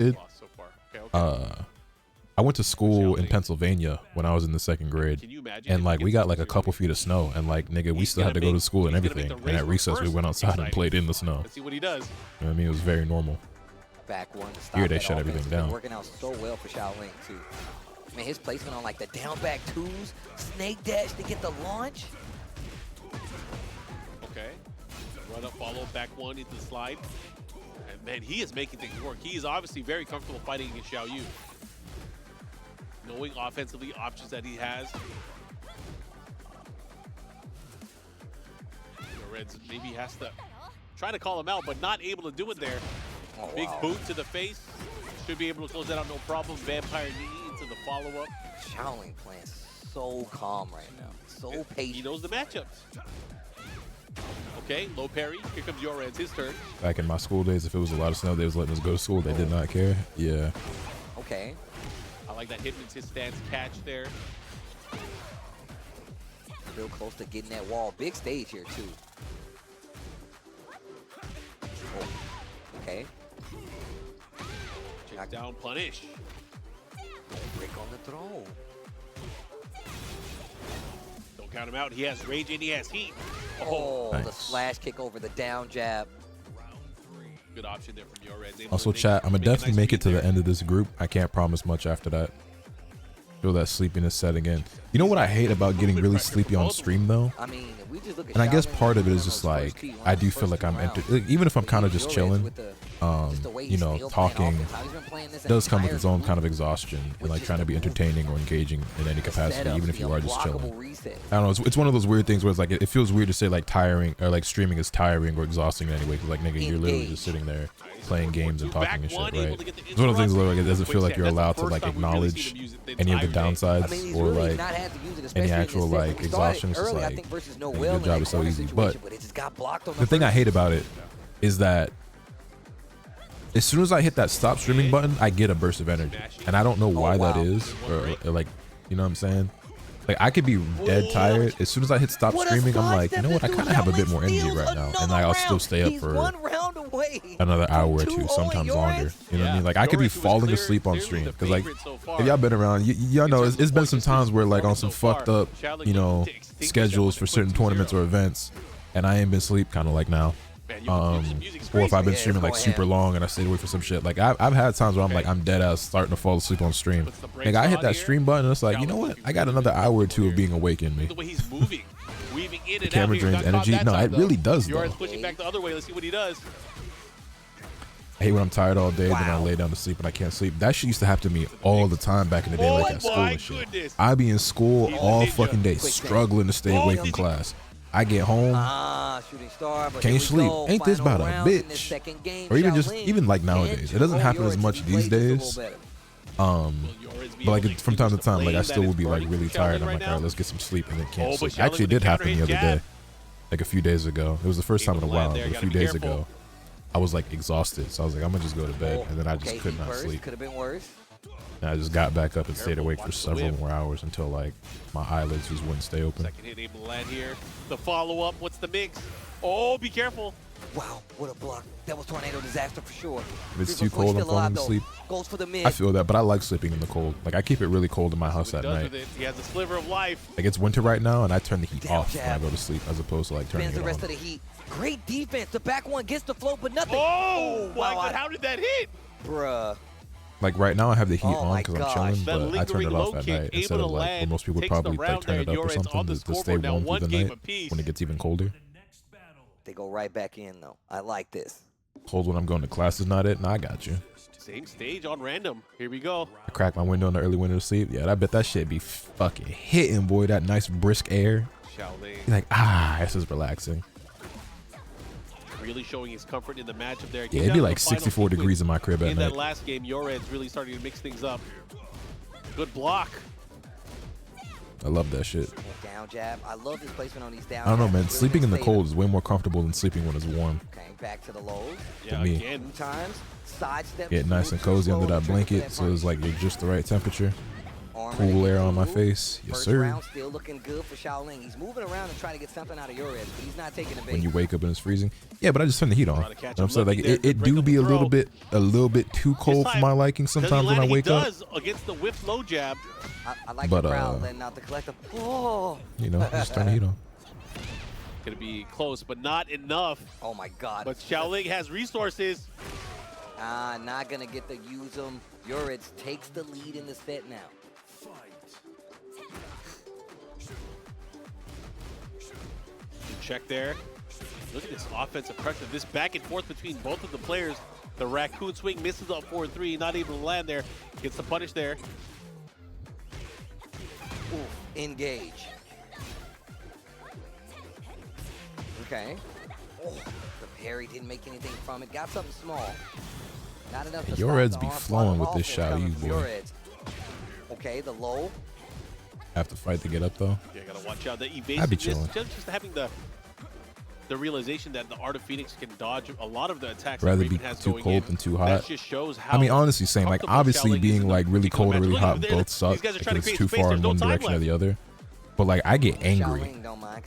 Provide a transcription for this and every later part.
So far. Okay. I went to school in Pennsylvania when I was in the 2nd grade, and like we got like a couple feet of snow, and like nigga, we still had to go to school and everything. And at recess, we went outside and played in the snow. Let's see what he does. You know what I mean, it was very normal. Back one to stop. Here they shut everything down. Working out so well for Shaolin too. Man, his placement on like the down back twos, snake dash to get the launch. Okay. Run up, follow, back one into the slide. And man, he is making things work. He is obviously very comfortable fighting against Xiao Yu. Knowing offensively options that he has. Reds maybe has to try to call him out, but not able to do it there. Oh, Big wow. boot to the face. Should be able to close that out, no problem. Vampire knee into the follow-up. Shaolin playing so calm right now. So patient. He knows the matchups. Okay, low parry. Here comes your Reds, his turn. Back in my school days, if it was a lot of snow, they was letting us go to school. They did not care. Yeah. Okay. I like that Hitman's his stance catch there. Real close to getting that wall. Big stage here, too. Oh. Okay. Check down, punish. Break on the throw. Don't count him out. He has rage and he has heat. Oh, nice. The slash kick over the down jab. Good option there from your Reds. Also, chat, I'm gonna definitely make it to the end of this group. I can't promise much after that. Feel that sleepiness setting in. You know what I hate about getting really sleepy on stream though? I mean, if we just look at And I guess Shaolin, part of it is just like I do feel like I'm even if I'm kind of just chilling, you know, talking does come with its own kind of exhaustion and like trying to be entertaining or engaging in any capacity, even if you are just chilling. I don't know. It's one of those weird things where it's like it feels weird to say like tiring or like streaming is tiring or exhausting in any way. Cause like nigga, you're literally just sitting there playing games and talking and shit, right? It's one of the things where like, it doesn't feel like you're allowed to like acknowledge any of the downsides or like any actual like exhaustion. It's just like your job is so easy. But the thing I hate about it is that as soon as I hit that stop streaming button, I get a burst of energy, and I don't know why that is, or like, you know what I'm saying? Like I could be dead tired. As soon as I hit stop streaming, I'm like, you know what? I kind of have a bit more energy right now, and I'll still stay up for another hour or two, sometimes longer. You know what I mean? Like I could be falling asleep on stream because like if y'all been around, y'all know it's been some times where like on some fucked up, you know, schedules for certain tournaments or events, and I ain't been asleep kind of like now. Or if I've been streaming like super long and I stayed away for some shit. Like I've had times where I'm like I'm dead ass starting to fall asleep on stream. Like I hit that stream button and it's like, you know what? I got another hour or two of being awake in me. The way he's moving, weaving in The and camera out here. drains energy. No, it really does though. Yoran's pushing back the other way. Let's see what he does. I hate when I'm tired all day, then I lay down to sleep and I can't sleep. That shit used to happen to me all the time back in the day, like at school and shit. I'd be in school all fucking day, struggling to stay awake in class. I get home, can't sleep. Ain't this about a bitch? Or even like nowadays. It doesn't happen as much these days. But like from time to time, like I still will be like really tired. I'm like, all right, let's get some sleep, and then can't sleep. Actually, it did happen the other day, like a few days ago. It was the first time in a while, but a few days ago, I was like exhausted, so I was like, I'm gonna just go to bed, and then I just could not sleep. Could have been worse. And I just got back up and stayed awake for several more hours until like my eyelids just wouldn't stay open. Second hit able to land here. The follow up. What's the mix? Oh, be careful. Wow, what a block. That was tornado disaster for sure. If it's too cold, I'm falling asleep. Goes for the mid. I feel that, but I like sleeping in the cold. Like I keep it really cold in my house at night. He has a sliver of life. Like it's winter right now, and I turn the heat off when I go to sleep, as opposed to like turning it on. The rest of the heat. Great defense. The back one gets the float, but nothing. Oh, my God, how did that hit? Bruh. Like right now, I have the heat on because I'm chilling, but I turn it off at night instead of like where most people would probably like turn it up or something to stay warm through the night when it gets even colder. They go right back in though. I like this. Cold when I'm going to class is not it. Nah, I got you. Same stage on random. Here we go. I crack my window in the early winter to sleep. Yeah, I bet that shit be fucking hitting, boy. That nice brisk air. Shaolin. You're like, this is relaxing. Really showing his comfort in the matchup there. Yeah, it'd be like 64 degrees in my crib at night. In that last game, Yored's really starting to mix things up. Good block. I love that shit. Down jab. I love this placement on these down. I don't know, man. Sleeping in the cold is way more comfortable than sleeping when it's warm. Okay, back to the lows. Yeah, me. again. Times. Side step. Get nice and cozy under that blanket, so it's like you're just the right temperature. cool air on my face. Yes, First sir. round still looking good for Xiaoling. He's moving around and trying to get something out of your edge, but he's not taking the bait. When you wake up and it's freezing. Yeah, but I just turn the heat on. You know what I'm saying? Like it do be a little bit too cold for my liking sometimes when I wake up. He does against the whip low jab. I like the crowd letting out the collective. Oh. You know, just turn the heat on. Gonna be close, but not enough. Oh my God. But Xiaoling has resources. Not gonna get to use them. Yoritz takes the lead in the set now. Check there. Look at this offensive pressure. This back and forth between both of the players. The raccoon swing misses up 4-3, not able to land there. Gets the punish there. Ooh, engage. Okay. Oh, the parry didn't make anything from it. Got something small. Not enough to your Reds be flowing with this shot, you boy. Okay, the low. Have to fight to get up though. Yeah, gotta watch out. The evasiveness, just having the realization that the Art of Phoenix can dodge a lot of the attacks. Rather be too cold than too hot. That just shows how. I mean, honestly, same. Like obviously being like really cold or really hot both suck because it's too far in one direction or the other. But like I get angry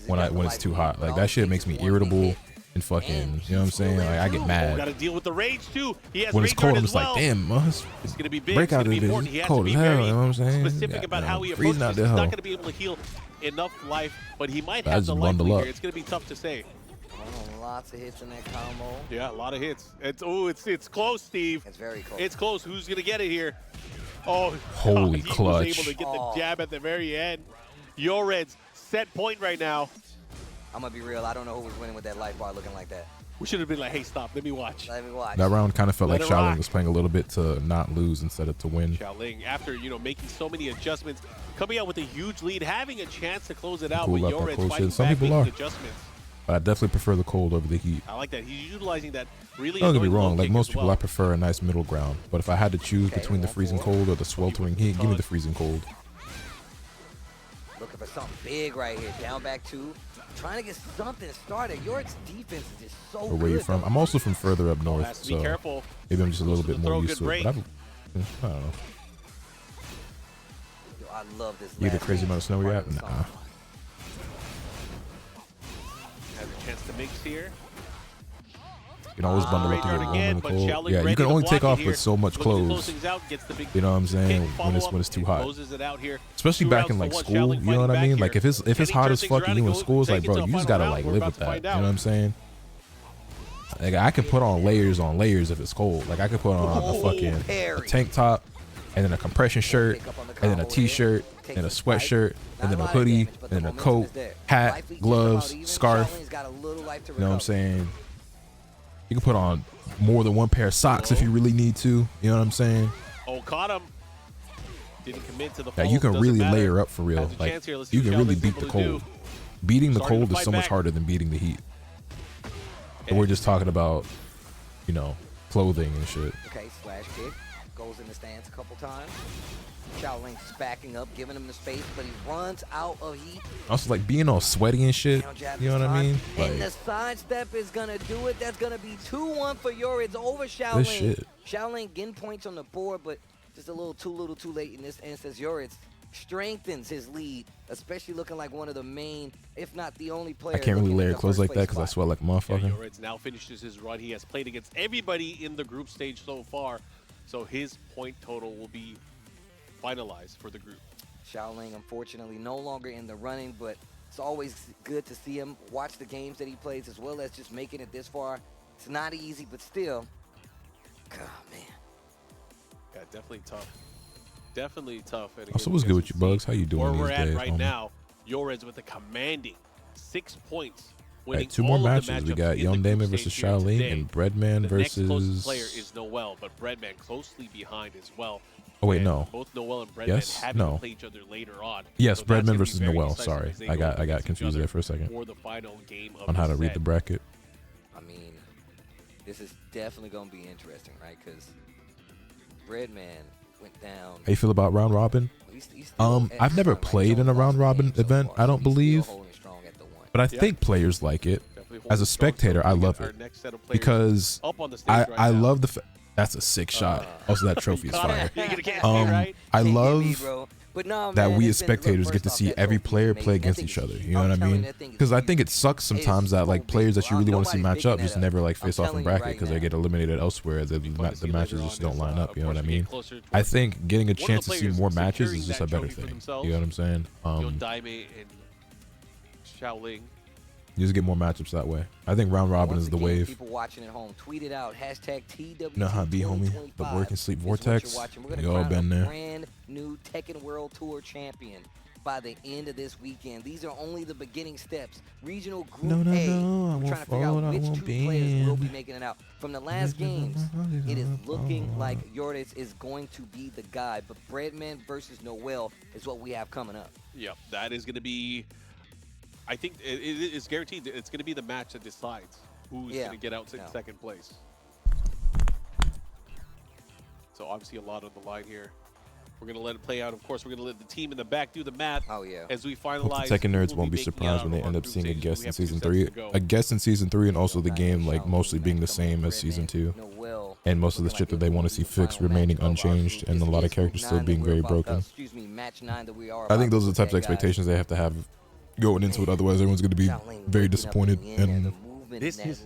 when it's too hot. Like that shit makes me irritable and fucking. You know what I'm saying? Like I get mad. Got to deal with the rage too. He has when it's cold, I'm just well. like, damn, it's gonna be big. Break out of this. It's cold as hell. You know what I'm saying? Specific about how he approaches this. He's not gonna be able to heal enough life, but he might have the life lead here. It's gonna be tough to say. Lots of hits in that combo. Yeah, a lot of hits. It's close, Steve. It's very close. It's close. Who's gonna get it here? Oh, holy God, clutch! He was able to get the jab at the very end. Yored's set point right now. I'm gonna be real. I don't know who was winning with that life bar looking like that. We should have been like, hey, stop. Let me watch. Let me watch. That round kind of felt like Xiaoling was playing a little bit to not lose instead of to win. Xiaoling, after making so many adjustments, coming out with a huge lead, having a chance to close it out, but Yored's fighting back, making adjustments. But I definitely prefer the cold over the heat. I like that. He's utilizing that really. Don't get me wrong. Like most people, I prefer a nice middle ground. But if I had to choose between the freezing cold or the sweltering heat, give me the freezing cold. Looking for something big right here. Down back two. Trying to get something started. Yored's defense is just so good. Where you from? I'm also from further up north, so maybe I'm just a little bit more used to it. But I don't know. Yo, I love this. You get a crazy amount of snow where you're at? Nah. Has a chance to mix here. You can always bundle up to get warm in the cold. Yeah, you can only take off with so much clothes. You know what I'm saying? When it's too hot. Especially back in like school, you know what I mean? Like if it's hot as fuck and you in school, it's like, bro, you just gotta like live with that. You know what I'm saying? Like I can put on layers if it's cold. Like I could put on a tank top and then a compression shirt and then a t-shirt and a sweatshirt and then a hoodie and then a coat, hat, gloves, scarf. You know what I'm saying? You can put on more than one pair of socks if you really need to. You know what I'm saying? Oh, caught him. Didn't commit to the yeah, you can really layer up for real. Like you can really beat the cold. Beating the cold is so much harder than beating the heat. But we're just talking about, clothing and shit. Okay, slash kick. Goes in the stance a couple times. Xiaoling's backing up, giving him the space, but he runs out of heat. Also, like, being all sweaty and shit, you know what I mean? And the sidestep is going to do it. That's going to be 2-1 for Yored's over Xiaoling. Xiaoling getting points on the board, but just a little too late in this instance. Yored's strengthens his lead, especially looking like one of the main, if not the only player. I can't really layer clothes like that because I sweat like a motherfucker. Yeah, Yored's now finishes his run. He has played against everybody in the group stage so far, so his point total will be finalized for the group. Xiaoling, unfortunately, no longer in the running, but it's always good to see him watch the games that he plays as well as just making it this far. It's not easy, but still, God, man. Yeah, definitely tough. Definitely tough. So what's good with you, Bugs? How you doing where these we're at days, right now, Yored's with a commanding 6 points. Right, 2 more matches. We got Young Damon versus Xiaoling and Breadman versus. The next closest player is Noel, but Breadman closely behind as well. Oh wait, no. Both Noel and Breadman having to play each other later on. Yes, so Breadman versus Noel. Sorry, I got confused there for a second. For the final game of on how to read the bracket. I mean, this is definitely gonna be interesting, right? Because Breadman went down. How you feel about round robin? I've never played in a round robin event. I don't believe, but I think players like it. As a spectator, I love it because I love the. That's a sick shot. Also, that trophy is fire. Right? I love But no, that man, we as spectators get to see every player play against each other. You know what I mean? Because I think it sucks sometimes that like players that you really want to see match up just never like face off in bracket because they get eliminated elsewhere. The matches just don't line up. You know what I mean? I think getting a chance to see more matches is just a better thing. You know what I'm saying? Yondaime and Xiaoling. You just get more matchups that way. I think round robin is the wave. People watching at home, tweet it out. #TW. You know how it be, homie? The work and sleep vortex. We all been there. Brand new Tekken World Tour champion by the end of this weekend. These are only the beginning steps. Regional Group A. We're trying to figure out which 2 players will be making it out. From the last games, it is looking like Lotus is going to be the guy. But Breadman versus Noel is what we have coming up. Yep, that is going to be. I think it's guaranteed that it's going to be the match that decides who's going to get out in second place. So obviously a lot on the line here. We're going to let it play out. Of course, we're going to let the team in the back do the math as we finalize. Tekken nerds won't be surprised when they end up seeing a guest in Season 3. A guest in Season 3 and also the game like mostly being the same as Season 2. And most of the shit that they want to see fixed remaining unchanged and a lot of characters still being very broken. I think those are the types of expectations they have to have going into it, otherwise everyone's going to be very disappointed and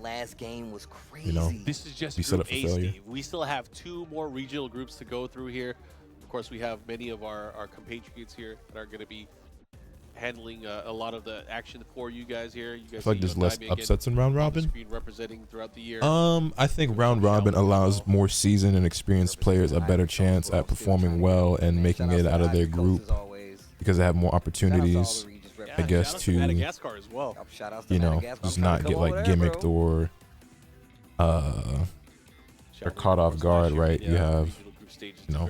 last game was crazy. You know, this is just be set up for failure. We still have 2 more regional groups to go through here. Of course, we have many of our compatriots here that are going to be handling a lot of the action for you guys here. You guys I feel like there's less upsets in round robin. Representing throughout the year. I think round robin allows more seasoned and experienced players a better chance at performing well and making it out of their group because they have more opportunities. I guess to, you know, just not get like gimmicked or caught off guard, right? You have, you know,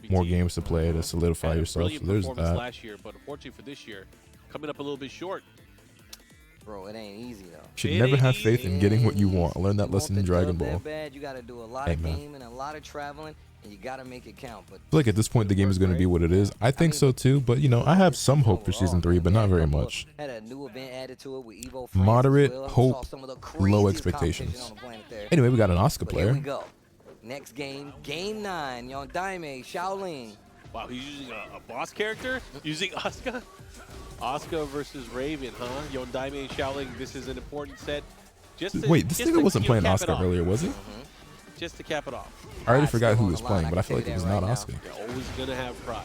more games to play to solidify yourself. So there's that. Last year, but unfortunately for this year, coming up a little bit short. Bro, it ain't easy though. Should never have faith in getting what you want. I learned that lesson in Dragon Ball. You gotta do a lot of gaming, a lot of traveling. And you gotta make it count. But I feel like at this point the game is going to be what it is. I think so too, but you know, I have some hope for Season 3, but not very much. Had a new event added to it with Evo Moderate hope, low expectations. Anyway, we got an Asuka player. Here we go. Next game, Game 9. Yondaime, Xiaoling. Wow, he's using a boss character? Using Asuka? Asuka versus Raven, huh? Yondaime and Xiaoling, this is an important set. Wait, this nigga wasn't playing Asuka earlier, was he? Just to cap it off. I already forgot who was playing, but I feel like it was not Asuka. You're always gonna have pride.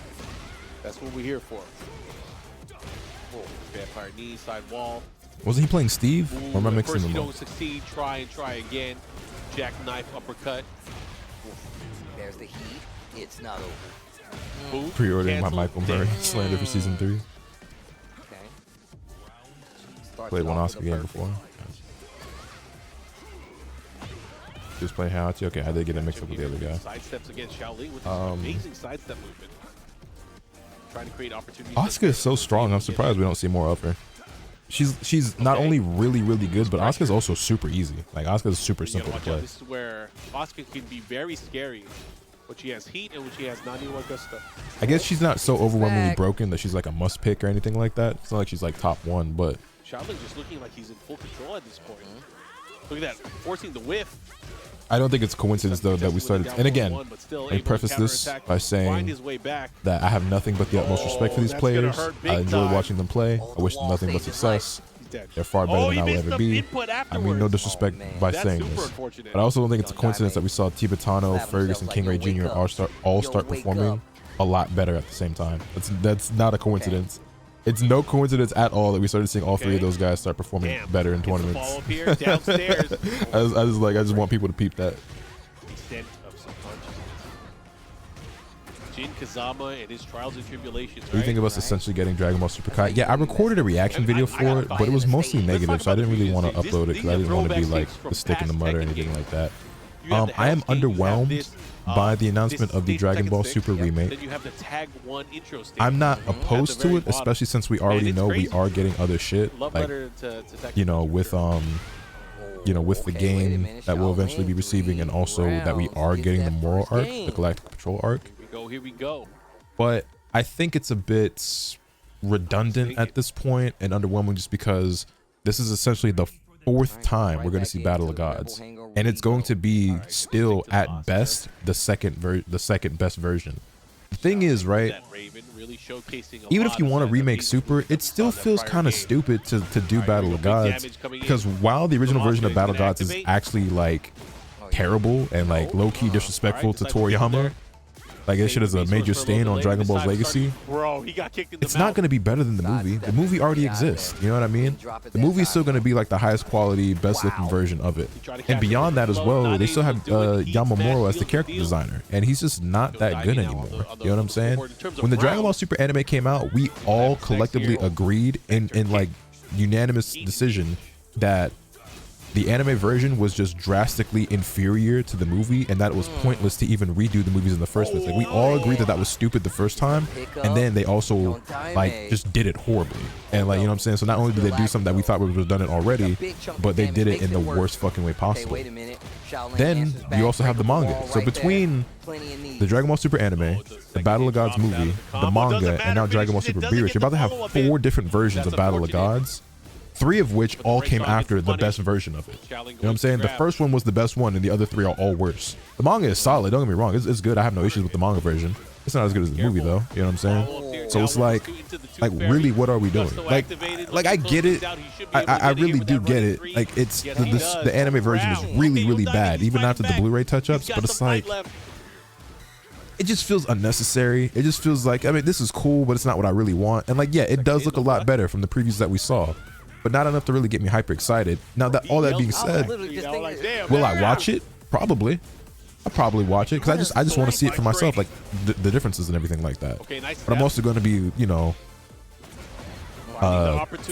That's what we're here for. Oh, vampire knee, side wall. Wasn't he playing Steve? Or am I mixing them up? First you don't succeed, try and try again. Jackknife, uppercut. There's the heat. It's not over. Pre-ordering my Michael Murray slander for Season 3. Okay. Played one Asuka game before. He was playing Hayachi. Okay, I did get a mix up with the other guy. Sidesteps against Xiaoling with amazing sidestep movement. Trying to create opportunities. Asuka is so strong. I'm surprised we don't see more of her. She's not only really good, but Asuka's also super easy. Like Asuka's super simple to play. This is where Asuka can be very scary. When she has heat and when she has Naniwa Gusta. I guess she's not so overwhelmingly broken that she's like a must pick or anything like that. It's not like she's like top 1, but Xiaoling just looking like he's in full control at this point. Look at that, forcing the whiff. I don't think it's coincidence though that we started. And again, I preface this by saying that I have nothing but the utmost respect for these players. I enjoy watching them play. I wish them nothing but success. They're far better than I will ever be. I mean, no disrespect by saying this, but I also don't think it's a coincidence that we saw Tibetano, Fergus, and King Ray Jr. all start performing a lot better at the same time. That's not a coincidence. It's no coincidence at all that we started seeing all 3 of those guys start performing better in tournaments. Here, downstairs. I just want people to peep that. Extent of subconsciousness. Jin Kazama and his trials and tribulations. What do you think of us essentially getting Dragon Ball Super Kai? Yeah, I recorded a reaction video for it, but it was mostly negative, so I didn't really want to upload it because I didn't want to be like the stick in the mud or anything like that. I am underwhelmed by the announcement of the Dragon Ball Super remake. I'm not opposed to it, especially since we already know we are getting other shit, like, you know, with the game that we'll eventually be receiving, and also that we are getting the Moral arc, the Galactic Patrol arc. Here we go. But I think it's a bit redundant at this point and underwhelming just because this is essentially the 4th time we're going to see Battle of Gods, and it's going to be still at best the second best version. The thing is, right, even if you want to remake Super, it still feels kind of stupid to do Battle of Gods, because while the original version of Battle of Gods is actually like terrible and like low-key disrespectful to Toriyama, like this shit is a major stain on Dragon Ball's legacy, it's not going to be better than the movie. The movie already exists, you know what I mean? The movie is still going to be like the highest quality, best looking version of it. And beyond that as well, they still have Yamamuro as the character designer, and he's just not that good anymore. You know what I'm saying? When the Dragon Ball Super anime came out, we all collectively agreed in like unanimous decision that the anime version was just drastically inferior to the movie, and that it was pointless to even redo the movies in the first place. Like, we all agreed that that was stupid the first time, and then they also like just did it horribly. And like, you know what I'm saying? So not only did they do something that we thought we would have done it already, but they did it in the worst fucking way possible. Then you also have the manga. So between the Dragon Ball Super anime, the Battle of Gods movie, the manga, and now Dragon Ball Super Beerus, you're about to have 4 different versions of Battle of Gods, 3 of which all came after the best version of it. You know what I'm saying? The first one was the best one, and the other 3 are all worse. The manga is solid, don't get me wrong. It's good. I have no issues with the manga version. It's not as good as the movie, though. You know what I'm saying? So it's like really, what are we doing? Like I get it. I really do get it. Like, it's the anime version is really, really bad, even after the Blu-ray touch-ups. But it's like, it just feels unnecessary. It just feels like, I mean, this is cool, but it's not what I really want. And like, yeah, it does look a lot better from the previews that we saw, but not enough to really get me hyper excited. Now, that all that being said, will I watch it? Probably. I'll probably watch it because I just want to see it for myself, like the differences and everything like that. But I'm also going to be, you know,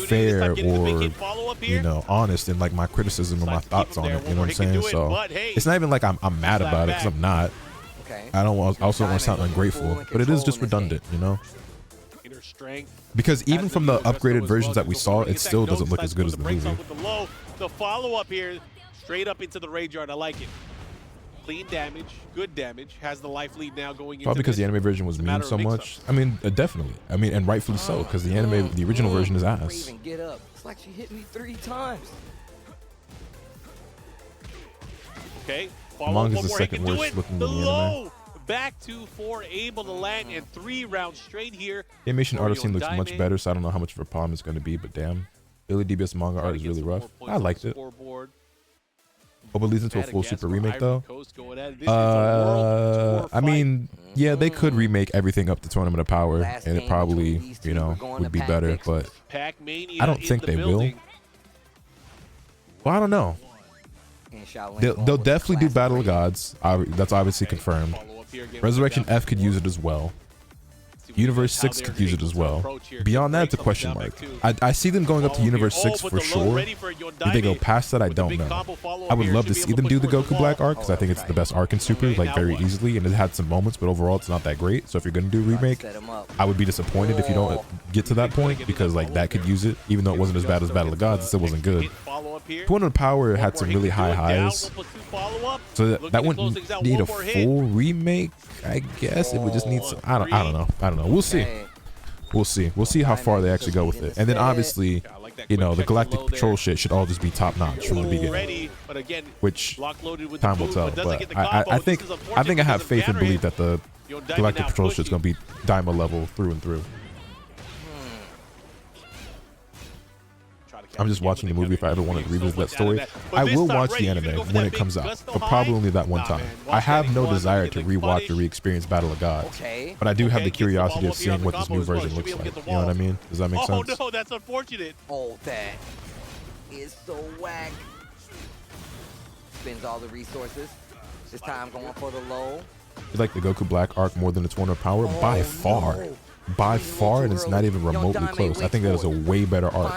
fair or, you know, honest in like my criticism or my thoughts on it. You know what I'm saying? So it's not even like I'm mad about it, because I'm not. I also don't want to sound ungrateful, but it is just redundant, you know. Because even from the upgraded versions that we saw, it still doesn't look as good as the movie. The follow-up here, straight up into the Rage Yard. I like it. Clean damage, good damage. Has the life lead now going into probably because the anime version was memed so much. I mean, definitely. I mean, and rightfully so, because the original version is ass. Get up. It's like she hit me 3 times. Okay. The manga's the second worst looking than the anime. Back to 4, able to land in 3 rounds straight here. The animation art scene looks much better, so I don't know how much of a problem it's going to be, but damn. Billy DBS manga art is really rough. I liked it. Hope it leads into a full Super remake, though. I mean, yeah, they could remake everything up to Tournament of Power, and it probably, you know, would be better, but I don't think they will. Well, I don't know. They'll definitely do Battle of Gods. That's obviously confirmed. Resurrection F could use it as well. Universe 6 could use it as well. Beyond that, it's a question mark. I see them going up to Universe 6 for sure. Do they go past that? I don't know. I would love to see them do the Goku Black arc, because I think it's the best arc in Super, like, very easily, and it had some moments, but overall it's not that great. So if you're going to do a remake, I would be disappointed if you don't get to that point, because like that could use it, even though it wasn't as bad as Battle of Gods, it still wasn't good. Tournament of Power had some really high highs, so that wouldn't need a full remake. I guess it would just need some. I don't know. We'll see. We'll see how far they actually go with it. And then obviously, you know, the Galactic Patrol shit should all just be top notch from the beginning, which time will tell. But I think I have faith and believe that the Galactic Patrol shit's gonna be Daima level through and through. I'm just watching the movie if I ever wanted to revisit that story. I will watch the anime when it comes out, but probably only that one time. I have no desire to rewatch or re-experience Battle of Gods, but I do have the curiosity of seeing what this new version looks like. You know what I mean? Does that make sense? Oh no, that's unfortunate. Oh, that is so whack. Spends all the resources. This time going for the low. You like the Goku Black arc more than the Tournament of Power? By far. By far, and it's not even remotely close. I think that is a way better arc,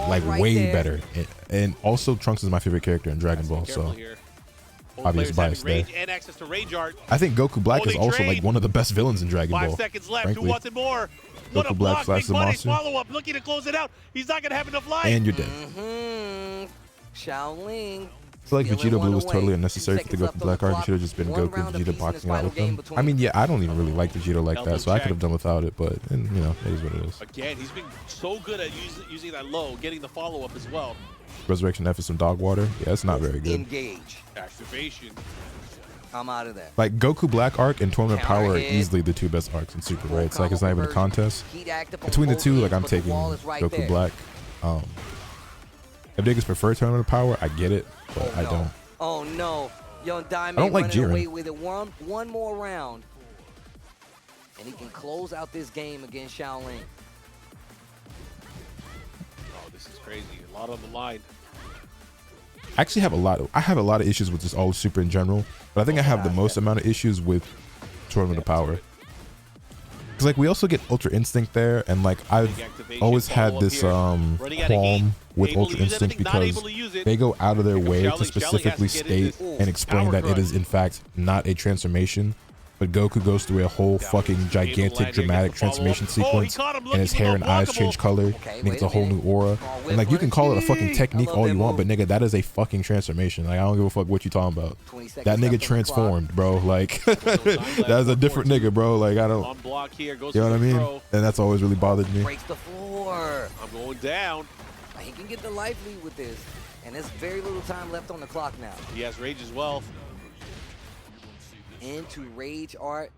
like way better. And also, Trunks is my favorite character in Dragon Ball, so obvious bias there. I think Goku Black is also like one of the best villains in Dragon Ball. 5 seconds left. Who wants it more? Goku Black / Zamasu. Follow-up, looking to close it out. He's not gonna have enough life. And you're dead. Shaolin feel like Vegeta Blue was totally unnecessary for the Goku Black arc. It should have just been Goku and Vegeta boxing out with them. I mean, yeah, I don't even really like Vegeta like that, so I could have done without it, but, and, you know, it is what it is. Again, he's been so good at using that low, getting the follow-up as well. Resurrection F is some dog water. Yeah, it's not very good. Engage. Activation. I'm out of there. Like, Goku Black arc and Tournament Power are easily the two best arcs in Super, right? It's like, it's not even a contest. Between the two, like, I'm taking Goku Black. If niggas prefer Tournament Power, I get it, but I don't. Oh no, Young Diamond. I don't like Jiren. Away with it. One more round, and he can close out this game against Shaolin. Oh, this is crazy. A lot on the line. I actually have a lot of issues with just all Super in general, but I think I have the most amount of issues with Tournament of Power. Because like we also get Ultra Instinct there, and like I've always had this qualm with Ultra Instinct because they go out of their way to specifically state and explain that it is in fact not a transformation. But Goku goes through a whole fucking gigantic dramatic transformation sequence, and his hair and eyes change color, and he gets a whole new aura. And like you can call it a fucking technique all you want, but nigga, that is a fucking transformation. Like I don't give a fuck what you talking about. That nigga transformed, bro. Like that's a different nigga, bro. Like I don't. You know what I mean? And that's always really bothered me. Breaks the floor. I'm going down. He can get the life lead with this, and there's very little time left on the clock now. He has rage as well. Into rage art.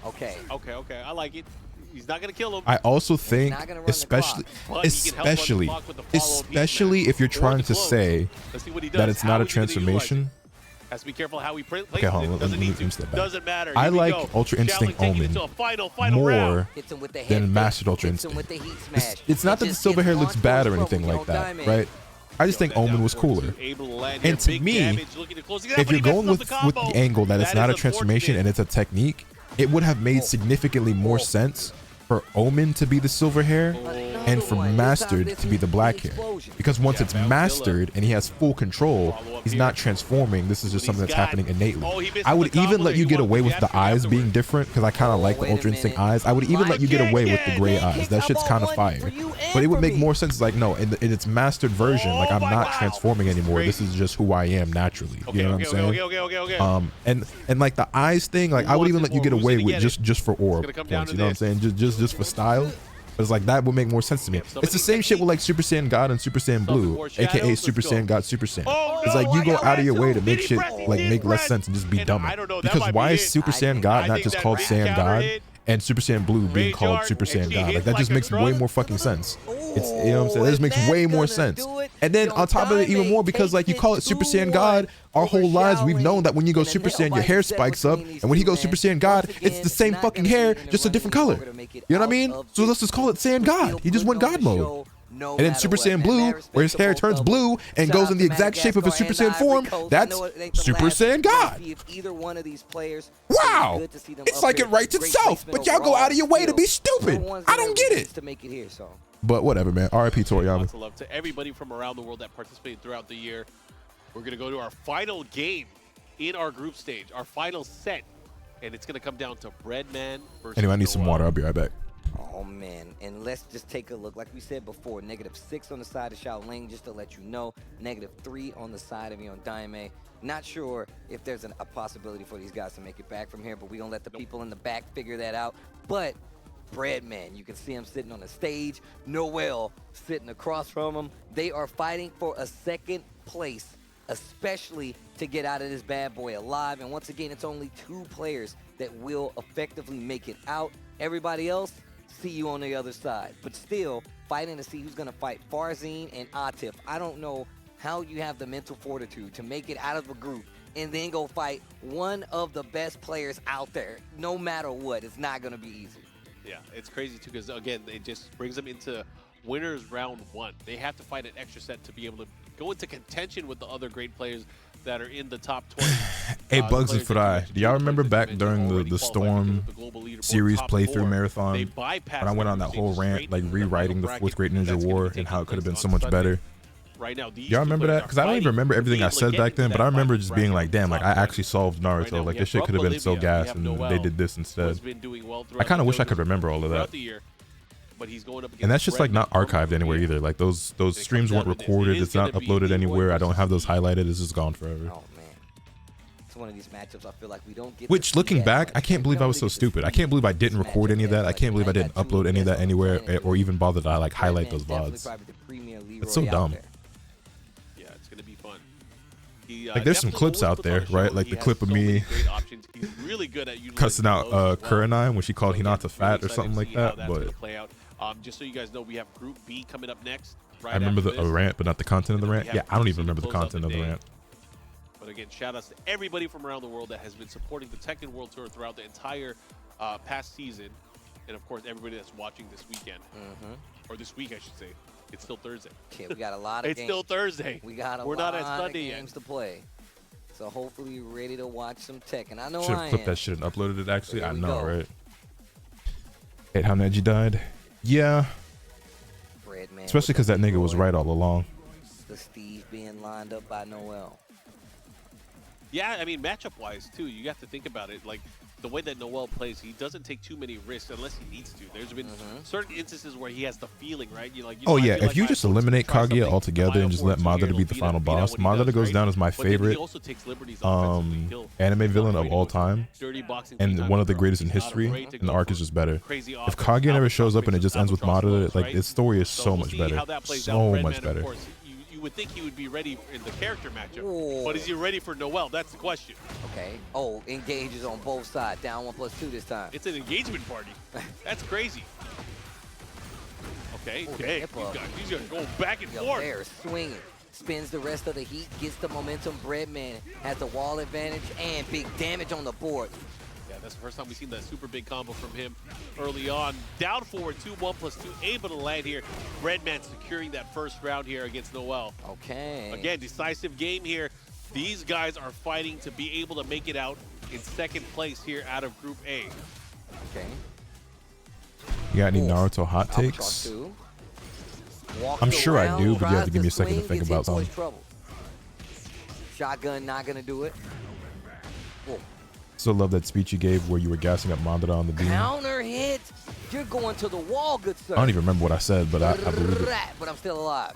Okay. Okay. I like it. He's not gonna kill him. I also think, especially if you're trying to say that it's not a transformation. Has to be careful how he plays. Okay, hold on. Let me step back. Doesn't matter. I like Ultra Instinct Omen more than Mastered Ultra Instinct. It's not that the silver hair looks bad or anything like that, right? I just think Omen was cooler. And to me, if you're going with the angle that it's not a transformation and it's a technique, it would have made significantly more sense for Omen to be the silver hair and for Mastered to be the black hair. Because once it's mastered and he has full control, he's not transforming. This is just something that's happening innately. I would even let you get away with the eyes being different because I kind of like the Ultra Instinct eyes. I would even let you get away with the gray eyes. That shit's kind of fire. But it would make more sense like, no, in its mastered version, like I'm not transforming anymore. This is just who I am naturally. You know what I'm saying? And like the eyes thing, like I would even let you get away with just for aura points. You know what I'm saying? Just for style. But it's like that would make more sense to me. It's the same shit with like Super Saiyan God and Super Saiyan Blue, aka Super Saiyan God, Super Saiyan. It's like you go out of your way to make shit like make less sense and just be dumber. Because why is Super Saiyan God not just called Saiyan God and Super Saiyan Blue being called Super Saiyan God? Like that just makes way more fucking sense. It's, you know what I'm saying? That just makes way more sense. And then on top of it even more, because like you call it Super Saiyan God, our whole lives we've known that when you go Super Saiyan, your hair spikes up, and when he goes Super Saiyan God, it's the same fucking hair, just a different color. You know what I mean? So let's just call it Saiyan God. He just went God mode. And then Super Saiyan Blue, where his hair turns blue and goes in the exact shape of his Super Saiyan form, that's Super Saiyan God. Wow! It's like it writes itself, but y'all go out of your way to be stupid. I don't get it. But whatever, man. R.I.P. Toriyama. Lots of love to everybody from around the world that participated throughout the year. We're going to go to our final game in our group stage, our final set, and it's going to come down to Breadman versus Anyway, I need some water. I'll be right back. Oh, man. And let's just take a look. Like we said before, -6 on the side of Shaolin, just to let you know. -3 on the side of Yon Daime. Not sure if there's a possibility for these guys to make it back from here, but we're going to let the people in the back figure that out. But Breadman, you can see him sitting on the stage. Noel sitting across from him. They are fighting for a second place, especially to get out of this bad boy alive. And once again, it's only 2 players that will effectively make it out. Everybody else, see you on the other side. But still, fighting to see who's going to fight Farzin and Atif. I don't know how you have the mental fortitude to make it out of a group and then go fight one of the best players out there. No matter what, it's not going to be easy. Yeah, it's crazy too because, again, it just brings them into winners round 1. They have to fight an extra set to be able to go into contention with the other great players that are in the top 20. Hey, Bugsy Fry, do y'all remember back during the Storm series playthrough marathon when I went on that whole rant, like rewriting the 4th Great Ninja War and how it could have been so much better? Right now, y'all remember that? Because I don't even remember everything I said back then, but I remember just being like, damn, like I actually solved Naruto. Like this shit could have been so gas and they did this instead. I kind of wish I could remember all of that. but he's going up against And that's just like not Bredman archived anywhere either. Like those streams weren't recorded. It's not uploaded anywhere. I don't have those highlighted. It's just gone forever. Oh man, it's one of these matchups I feel like we don't get. Which, looking back, I can't believe I was so stupid. I can't believe I didn't record any of that. I can't believe I didn't upload any of that anywhere, or even bother to like highlight those VODs. It's so dumb. Yeah, it's gonna be fun. Like there's some clips out there, right? Like the clip of me He's really good at cussing out Kurenai when she called Hinata fat or something like that. But just so you guys know, we have Group B coming up next. I remember the rant, but not the content of the rant. Yeah, I don't even remember the content of the rant. But again, shout outs to everybody from around the world that has been supporting the Tekken World Tour throughout the entire past season. And of course, everybody that's watching this weekend. Or this week, I should say. It's still Thursday. Yeah, we got a lot of It's games. still Thursday. We got a lot of games to play. So hopefully you're ready to watch some Tekken. I know Should I have clipped am. that shit and uploaded it, actually. There I we know, go. right? Hate how Neji died. Yeah. Breadman Especially because that nigga was right all along. The Steve being lined up by Noel. Yeah, I mean, matchup-wise, too, you have to think about it. Like, the way that Noel plays, he doesn't take too many risks unless he needs to. There's been certain instances where he has the feeling, right? You're like, Oh, yeah. If you just eliminate Kaguya altogether and just let Madara be the final boss, Madara goes down as my favorite anime villain of all time. And one of the greatest in history. And the arc is just better. If Kaguya never shows up and it just ends with Madara, like, its story is so much better. So much better. You would think he would be ready in the character matchup, but is he ready for Noel? That's the question. Okay. Oh, engages on both sides. Down 1+2 this time. It's an engagement party. That's crazy. Okay, okay. He's gonna go back and forth. There, swinging. Spins the rest of the heat, gets the momentum. Breadman has the wall advantage and big damage on the board. Yeah, that's the first time we've seen that super big combo from him early on. Down forward, 2-1+2, able to land here. Breadman securing that first round here against Noel. Okay. Again, decisive game here. These guys are fighting to be able to make it out in second place here out of Group A. Okay. You got any Naruto hot takes? I'm sure I do, but you have to give me a second to think about something. Shotgun not gonna do it. Still love that speech you gave where you were gassing up Madara on the beam. Counter hit. You're going to the wall, good sir. I don't even remember what I said, but I believe it. But I'm still alive.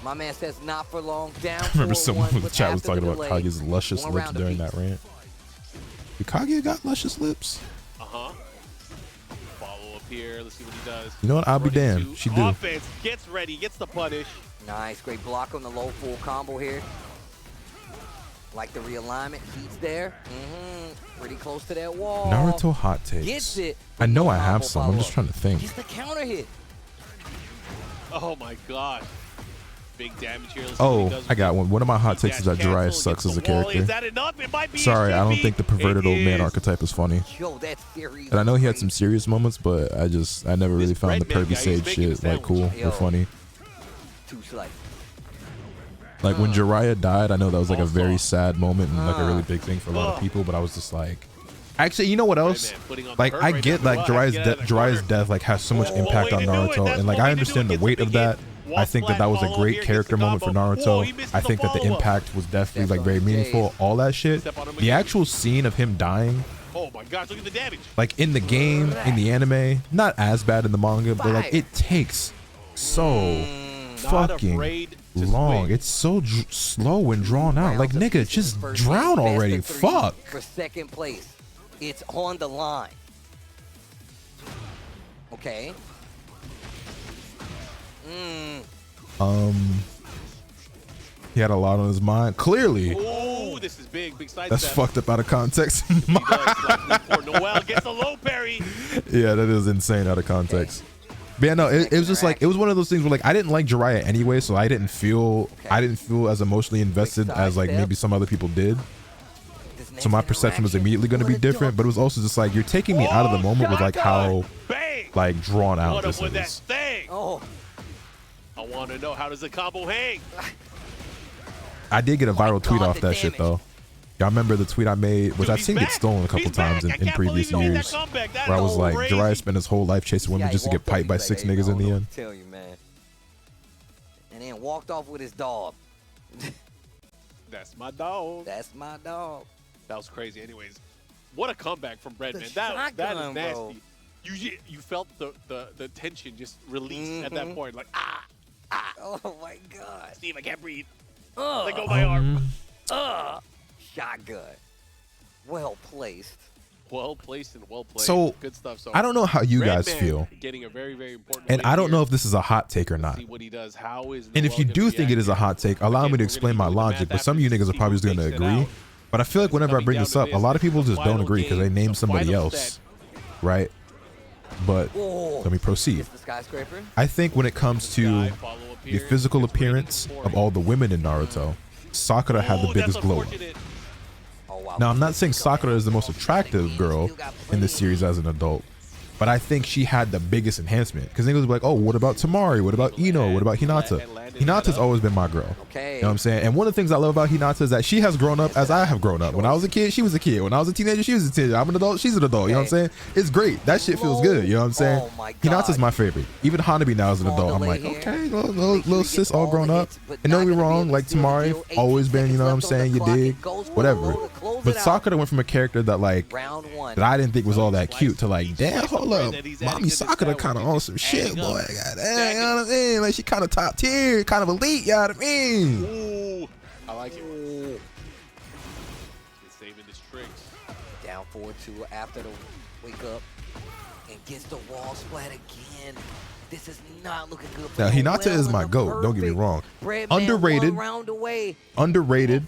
My man says not for long. Down. I remember someone in the chat was talking about Kaguya's luscious lips during that rant. Did Kaguya got luscious lips? Follow up here. Let's see what he does. You know what? I'll be damned. She do. Offense gets ready, gets the punish. Nice, great block on the low full combo here. Like the realignment, he's there. Pretty close to that wall. Naruto hot takes. Gets it. I know I have some. I'm just trying to think. Gets the counter hit. Oh my god. Big damage here. Oh, I got one. One of my hot takes is that Jiraiya sucks as a character. Is that enough? It might be. Sorry, I don't think the perverted old man archetype is funny. Yo, that's serious. And I know he had some serious moments, but I never really found the pervy sage shit like cool or funny. Too slight. Like when Jiraiya died, I know that was like a very sad moment and like a really big thing for a lot of people, but I was just like, actually, you know what else? Like I get like Jiraiya's death like has so much impact on Naruto, and like I understand the weight of that. I think that was a great character moment for Naruto. I think that the impact was definitely like very meaningful. All that shit. The actual scene of him dying. Oh my gosh, look at the damage. Like in the game, in the anime, not as bad in the manga, but like it takes so fucking long. It's so slow and drawn out. Like nigga, just drown already. Fuck. For second place, it's on the line. Okay. He had a lot on his mind. Clearly. Oh, this is big side That's step. fucked up out of context. Noel gets a low parry. Yeah, that is insane out of context. But yeah, no, it was just like it was one of those things where like I didn't like Jiraiya anyway, so I didn't feel as emotionally invested as like maybe some other people did. So my perception was immediately going to be different, but it was also just like you're taking me out of the moment with like how like drawn out this is. Oh. I want to know, how does the combo hang? I did get a viral tweet off that shit though. Y'all remember the tweet I made, which I've seen get stolen a couple times in previous years, where I was like, Jiraiya spent his whole life chasing women just to get piped by 6 niggas in the end. Tell you, man. And then walked off with his dog. That's my dog. That's my dog. That was crazy. Anyways, what a comeback from Breadman. That is nasty. You felt the tension just release at that point, like Oh my God. Steve, I can't breathe. Let go of my arm. Shotgun. Well placed. Well placed and well played. So good stuff. So I don't know how you guys Redman feel, getting a very, very important and win I don't know here. if this is a hot take or not. See what he does. How is And if you do think it is a hot take, allow me to explain my logic. But some of you niggas are probably just gonna agree. But I feel like whenever I bring this up, a lot of people just don't agree because they name somebody else, right? But let me proceed. I think when it comes to the physical appearance of all the women in Naruto, Sakura had the biggest glow up. Now, I'm not saying Sakura is the most attractive girl in the series as an adult, but I think she had the biggest enhancement. Because niggas would be like, oh, what about Tamari? What about Ino? What about Hinata? Hinata's always been my girl. You know what I'm saying? And one of the things I love about Hinata is that she has grown up as I have grown up. When I was a kid, she was a kid. When I was a teenager, she was a teenager. I'm an adult, she's an adult. You know what I'm saying? It's great. That shit feels good. You know what I'm saying? Hinata's my favorite. Even Hanabi now as an adult, I'm like, okay, little sis all grown up. And don't get me wrong, like Tamari, always been, you know what I'm saying? You dig? Whatever. But Sakura went from a character that like, that I didn't think was all that cute to like, damn, hold up. Mommy Sakura kind of on some shit, boy. Goddamn, you know what I mean? Like she kind of top tier, kind of elite, you know what I mean? Ooh, I like it. He's saving his tricks. Down 4-2 after the wake up and gets the wall splat again. This is not looking good for Now, Hinata is my GOAT, don't get me wrong. Underrated. Underrated.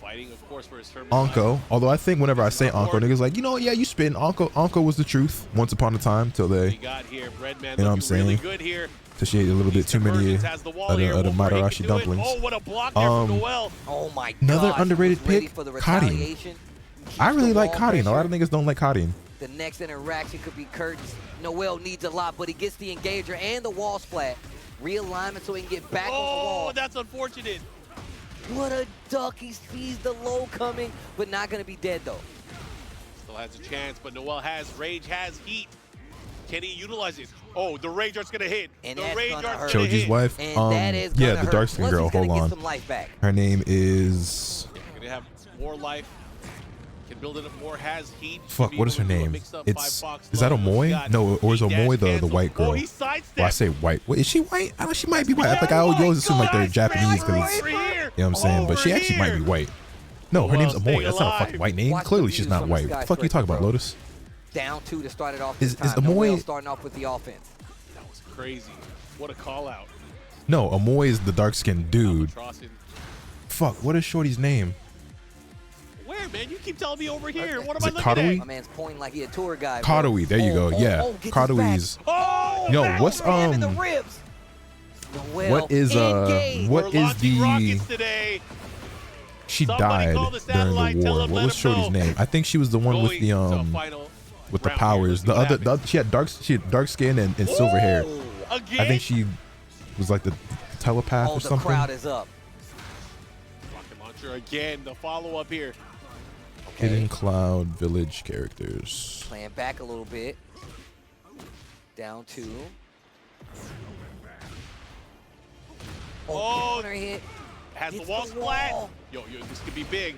Anko. Although I think whenever I say Anko, niggas like, you know, yeah, you spitting. Anko was the truth once upon a time till they, you know what I'm saying? So she ate a little bit too many of the Madarashi dumplings. Oh my God. Another underrated pick, Karin. I really like Karin. A lot of niggas don't like Karin. The next interaction could be curtains. Noel needs a lot, but he gets the engager and the wall splat. Realignment so he can get back on the wall. Oh, that's unfortunate. What a duck. He sees the low coming, but not going to be dead, though. Still has a chance, but Noel has rage, has heat. Can he utilize it? Oh, the Rage Art's going to hit. And the that's Rage gonna Art's hurt. going to hit. Choji's wife? Yeah, the dark-skinned girl. Hold on. Her name is... Yeah, going to have more life. Can build it up more, has heat. Fuck, what is her name? It's... Is that Omoy? No, or is Omoy the white girl? Oh, he sidestepped. Well, I say white. Wait, is she white? I know she might be white. Like, I always assume like they're Japanese because it's... You know what I'm saying? But she actually might be white. No, her name's Omoy. That's not a fucking white name. Clearly, she's not white. What the fuck are you talking about, Lotus? Down 2 to start it off. Is Omoy starting off with the offense? That was crazy. What a call out. No, Omoy is the dark-skinned dude. Fuck, what is Shorty's name? Where, man? You keep telling me over here. What am I looking at? My man's pointing like he a tour guide. Katawi, there you go. Yeah, Katawi's. Yo, what's what is the? She died during the war. What was Shorty's name? I think she was the one with the powers. The other she had dark skin and silver hair. I think she was like the telepath or something. The crowd is up. Rocket launcher again. The follow up here. Hidden Cloud Village characters. Playing back a little bit. Down 2. Oh, hit. Has the wall splat. Yo, this could be big.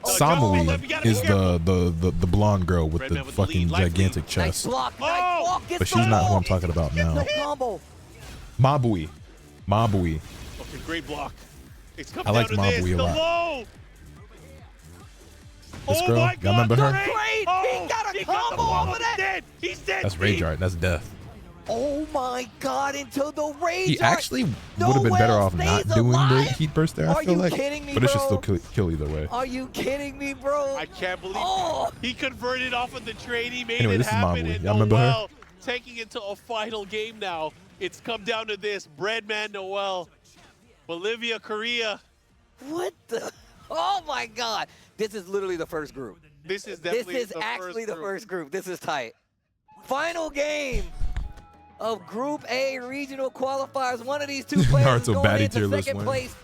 Samui is the blonde girl with the fucking gigantic chest. But she's not who I'm talking about now. Mabui. Okay, great block. I like Mabui a lot. This girl, y'all remember her? He got a combo over that. He's dead. That's Rage Art. That's death. Oh my God! Into the Rage He actually would have been better off not doing the heat burst there. I feel like, me, but it should still kill either way. Are you kidding me, bro? I can't believe he converted off of the trade. He made anyway, it this happen. Is and y'all remember her? Taking it to a final game now. It's come down to this: Breadman Noel, Bolivia, Korea. What the? Oh my God! This is literally the first group. This is definitely the first group. This is tight. Final game of Group A regional qualifiers. One of these two players is going into second place.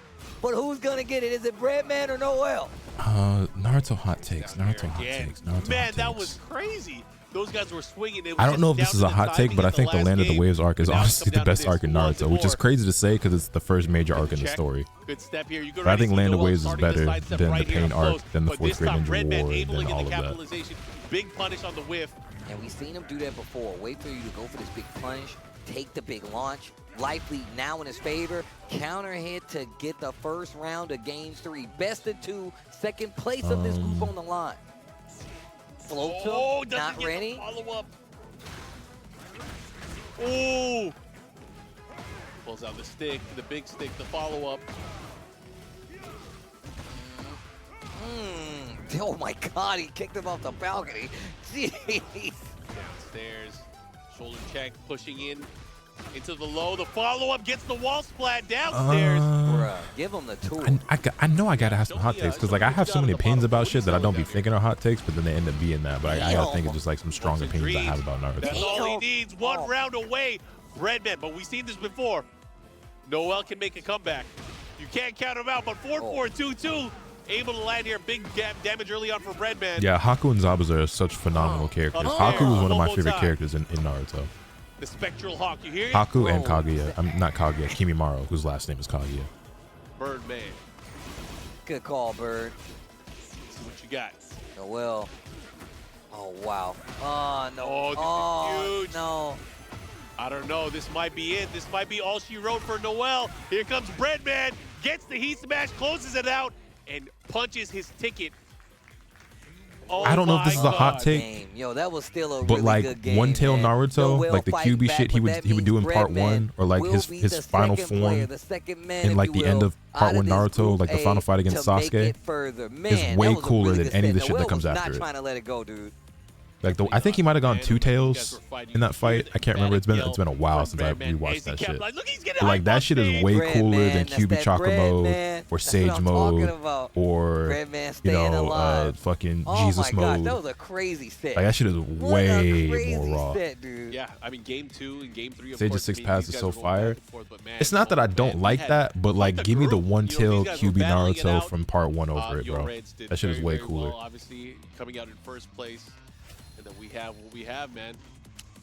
But who's gonna get it? Is it Breadman or Noel? Naruto hot takes. Naruto hot takes. Man, that was crazy. Those guys were swinging. I don't know if this is a hot take, but I think the Land of the Waves arc is honestly the best arc in Naruto, which is crazy to say because it's the first major arc in the story. Good step here. But I think Land of Waves is better than the Pain arc, than the 4th Grade Ninja War, than all of that. Big punish on the whiff. And we've seen him do that before. Wait for you to go for this big punch, take the big launch. Life lead now in his favor. Counter hit to get the first round of game 3. Best of 2, second place of this group on the line. Float not ready. Follow up. Oh! Pulls out the stick, the big stick, the follow up. Oh my God, he kicked him off the balcony. Jeez. Downstairs, shoulder check, pushing in. Into the low, the follow-up gets the wall splat downstairs. Bruh, give him the tool. I know I gotta have some hot takes because like I have so many opinions about shit that I don't be thinking are hot takes, but then they end up being that. But I gotta think of just like some strong opinions I have about Naruto. That's all he needs. One round away, Breadman. But we've seen this before. Noel can make a comeback. You can't count him out, but 4-4-2-2. Able to land here, big damage early on for Breadman. Yeah, Haku and Zabuza are such phenomenal characters. Haku was one of my favorite characters in Naruto. The Spectral Hawk, you hear it? Haku and Kaguya. I'm not Kaguya, Kimimaro, whose last name is Kaguya. Birdman. Good call, Bird. Let's see what you got. Noel. Oh, wow. Oh, no. Oh, this is huge. No. I don't know. This might be it. This might be all she wrote for Noel. Here comes Breadman. Gets the heat smash, closes it out, and punches his ticket. Oh, I don't know if this is a hot take, yo, that was still a but really like good game, One Tail man. Naruto, like the QB shit he would do in part 1, or like his final form in like the end of part 1 Naruto, like the final fight against Sasuke, is way cooler than any of the shit that comes after it. Trying to let it go, dude. Like I think he might have gone 2 tails in that fight. I can't remember. It's been a while since I rewatched that shit. But like that shit is way cooler than QB Chakra mode or Sage mode or you know fucking Jesus mode. That was a crazy set. Like that shit is way more raw. Yeah, I mean game 2 and game 3. Sage of 6 Paths is so fire. It's not that I don't like that, but like give me the One Tail QB Naruto from part 1 over it, bro. That shit is way cooler. Obviously coming out in first place. And then we have what we have, man.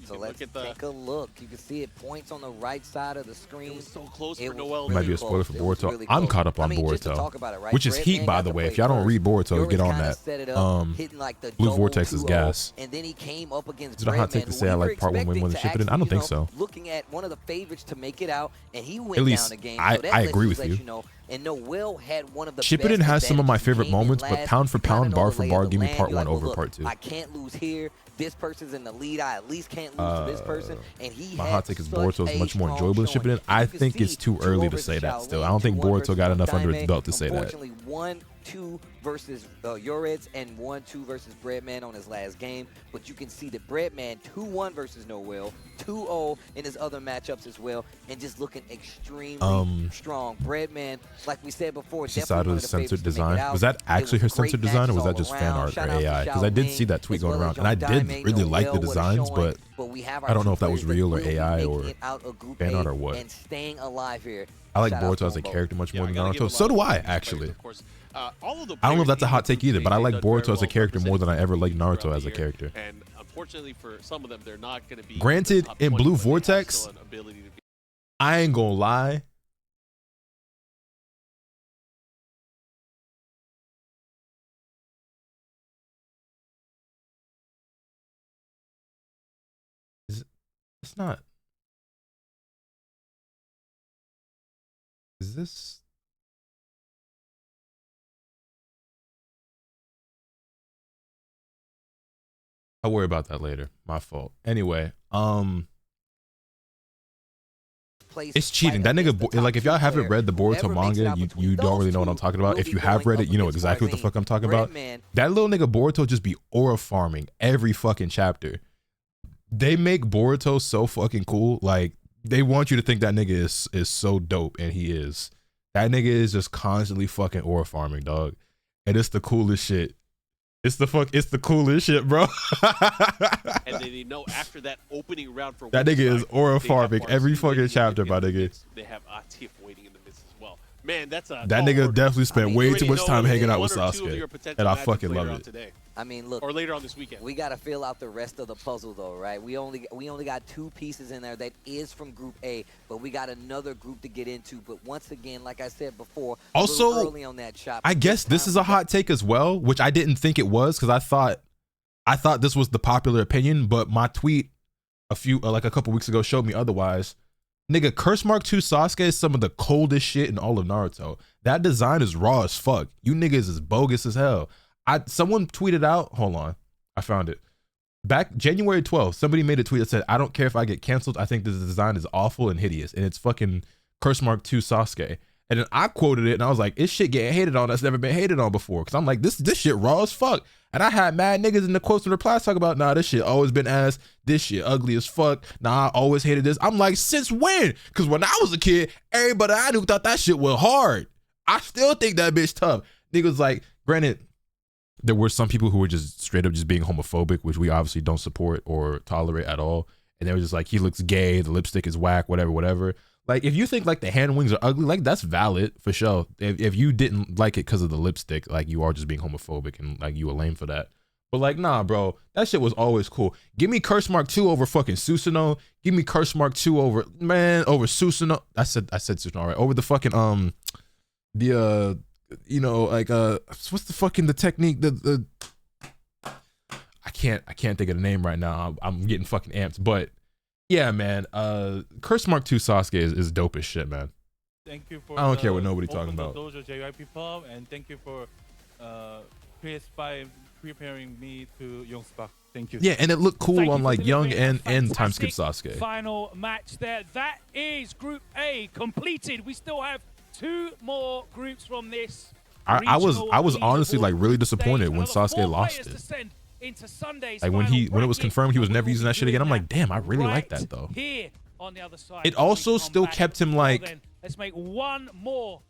So let's take a look. You can see it points on the right side of the screen. It was so close for Noel. It might be a spoiler for Boruto. I'm caught up on Boruto, which is heat, by the way. If y'all don't read Boruto, get on that. Blue Vortex is gas. And then he came up against Is it a hot take to say I like part 1 win more than Shippuden? I don't think so. Looking at one of the favorites to make it out, and he went down the game. I agree with you. And Noel had one of the Shippuden has some of my favorite moments, but pound for pound, bar for bar, give me part 1 over part 2. I can't lose here. This person's in the lead. I at least can't lose to this person. And he my hot take is Boruto is much more enjoyable than Shippuden. I think it's too early to say that still. I don't think Boruto got enough under its belt to say that. Unfortunately, 1-2 versus Yoreds and 1-2 versus Breadman on his last game. But you can see that Breadman 2-1 versus Noel, 2-0 in his other matchups as well, and just looking extremely strong. Breadman, like we said before, Shisato's censored design. Was that actually her censored design, or was that just fan art or AI? Because I did see that tweet going around, and I did really like the designs, but I don't know if that was real or AI or fan art or what. And staying alive here. I like Boruto as a character much more than Naruto. So do I, actually. I don't know if that's a hot take either, but I like Boruto as a character more than I ever liked Naruto as a character. And unfortunately for some of them, they're not going to be. Granted, in Blue Vortex, I ain't gonna lie. It's not. Is this? I'll worry about that later. My fault. Anyway, it's cheating. That nigga, like, if y'all haven't read the Boruto manga, you don't really know what I'm talking about. If you have read it, you know exactly what the fuck I'm talking about. That little nigga Boruto just be aura farming every fucking chapter. They make Boruto so fucking cool. Like, they want you to think that nigga is so dope, and he is. That nigga is just constantly fucking aura farming, dog. And it's the coolest shit. It's the coolest shit, bro. And then, you know, after that opening round for that nigga is aura farming every fucking chapter, my nigga. They have Atif waiting in the midst as well. Man, that's a that nigga definitely spent way too much time hanging out with Sasuke, and I fucking love it. Today. I mean, look, or later on this weekend. We got to fill out the rest of the puzzle, though, right? We only got 2 pieces in there that is from Group A, but we got another group to get into. But once again, like I said before, also early on that shot, I guess this is a hot take as well, which I didn't think it was because I thought I thought this was the popular opinion, but my tweet like a couple weeks ago showed me otherwise. Nigga, Curse Mark 2 Sasuke is some of the coldest shit in all of Naruto. That design is raw as fuck. You niggas is bogus as hell. Someone tweeted out, hold on, I found it. Back January 12th, somebody made a tweet that said, I don't care if I get canceled. I think this design is awful and hideous. And it's fucking Curse Mark 2 Sasuke. And then I quoted it and I was like, this shit getting hated on that's never been hated on before. Cause I'm like, this shit raw as fuck. And I had mad niggas in the quotes and replies talk about, nah, this shit always been ass. This shit ugly as fuck. Nah, I always hated this. I'm like, since when? Cause when I was a kid, everybody I knew thought that shit was hard. I still think that bitch tough. Niggas like, granted, there were some people who were just straight up just being homophobic, which we obviously don't support or tolerate at all. And they were just like, he looks gay, the lipstick is whack, whatever. Like, if you think like the hand wings are ugly, like that's valid for sure. If you didn't like it because of the lipstick, like you are just being homophobic and like you were lame for that. But like, nah, bro, that shit was always cool. Give me Curse Mark 2 over fucking Susanoo. Give me Curse Mark 2 over Susanoo. I said Susanoo, all right. Over the fucking you know, like what's the fucking the technique I can't think of the name right now. I'm getting fucking amped, but yeah, man. Curse Mark 2 Sasuke is dope as shit, man. Thank you for. I don't care what nobody talking about. Dojo JYP Pub, and thank you for PS5 preparing me to Young Spark. Thank you. Yeah, and it looked cool on like Young and Time Skip Sasuke. Final match there. That is Group A completed. We still have 2 more groups from this. I was honestly like really disappointed when Sasuke lost it. Like when it was confirmed he was never using that shit again, I'm like, damn, I really like that though. Here on the other side, it also still kept him like, let's make one more.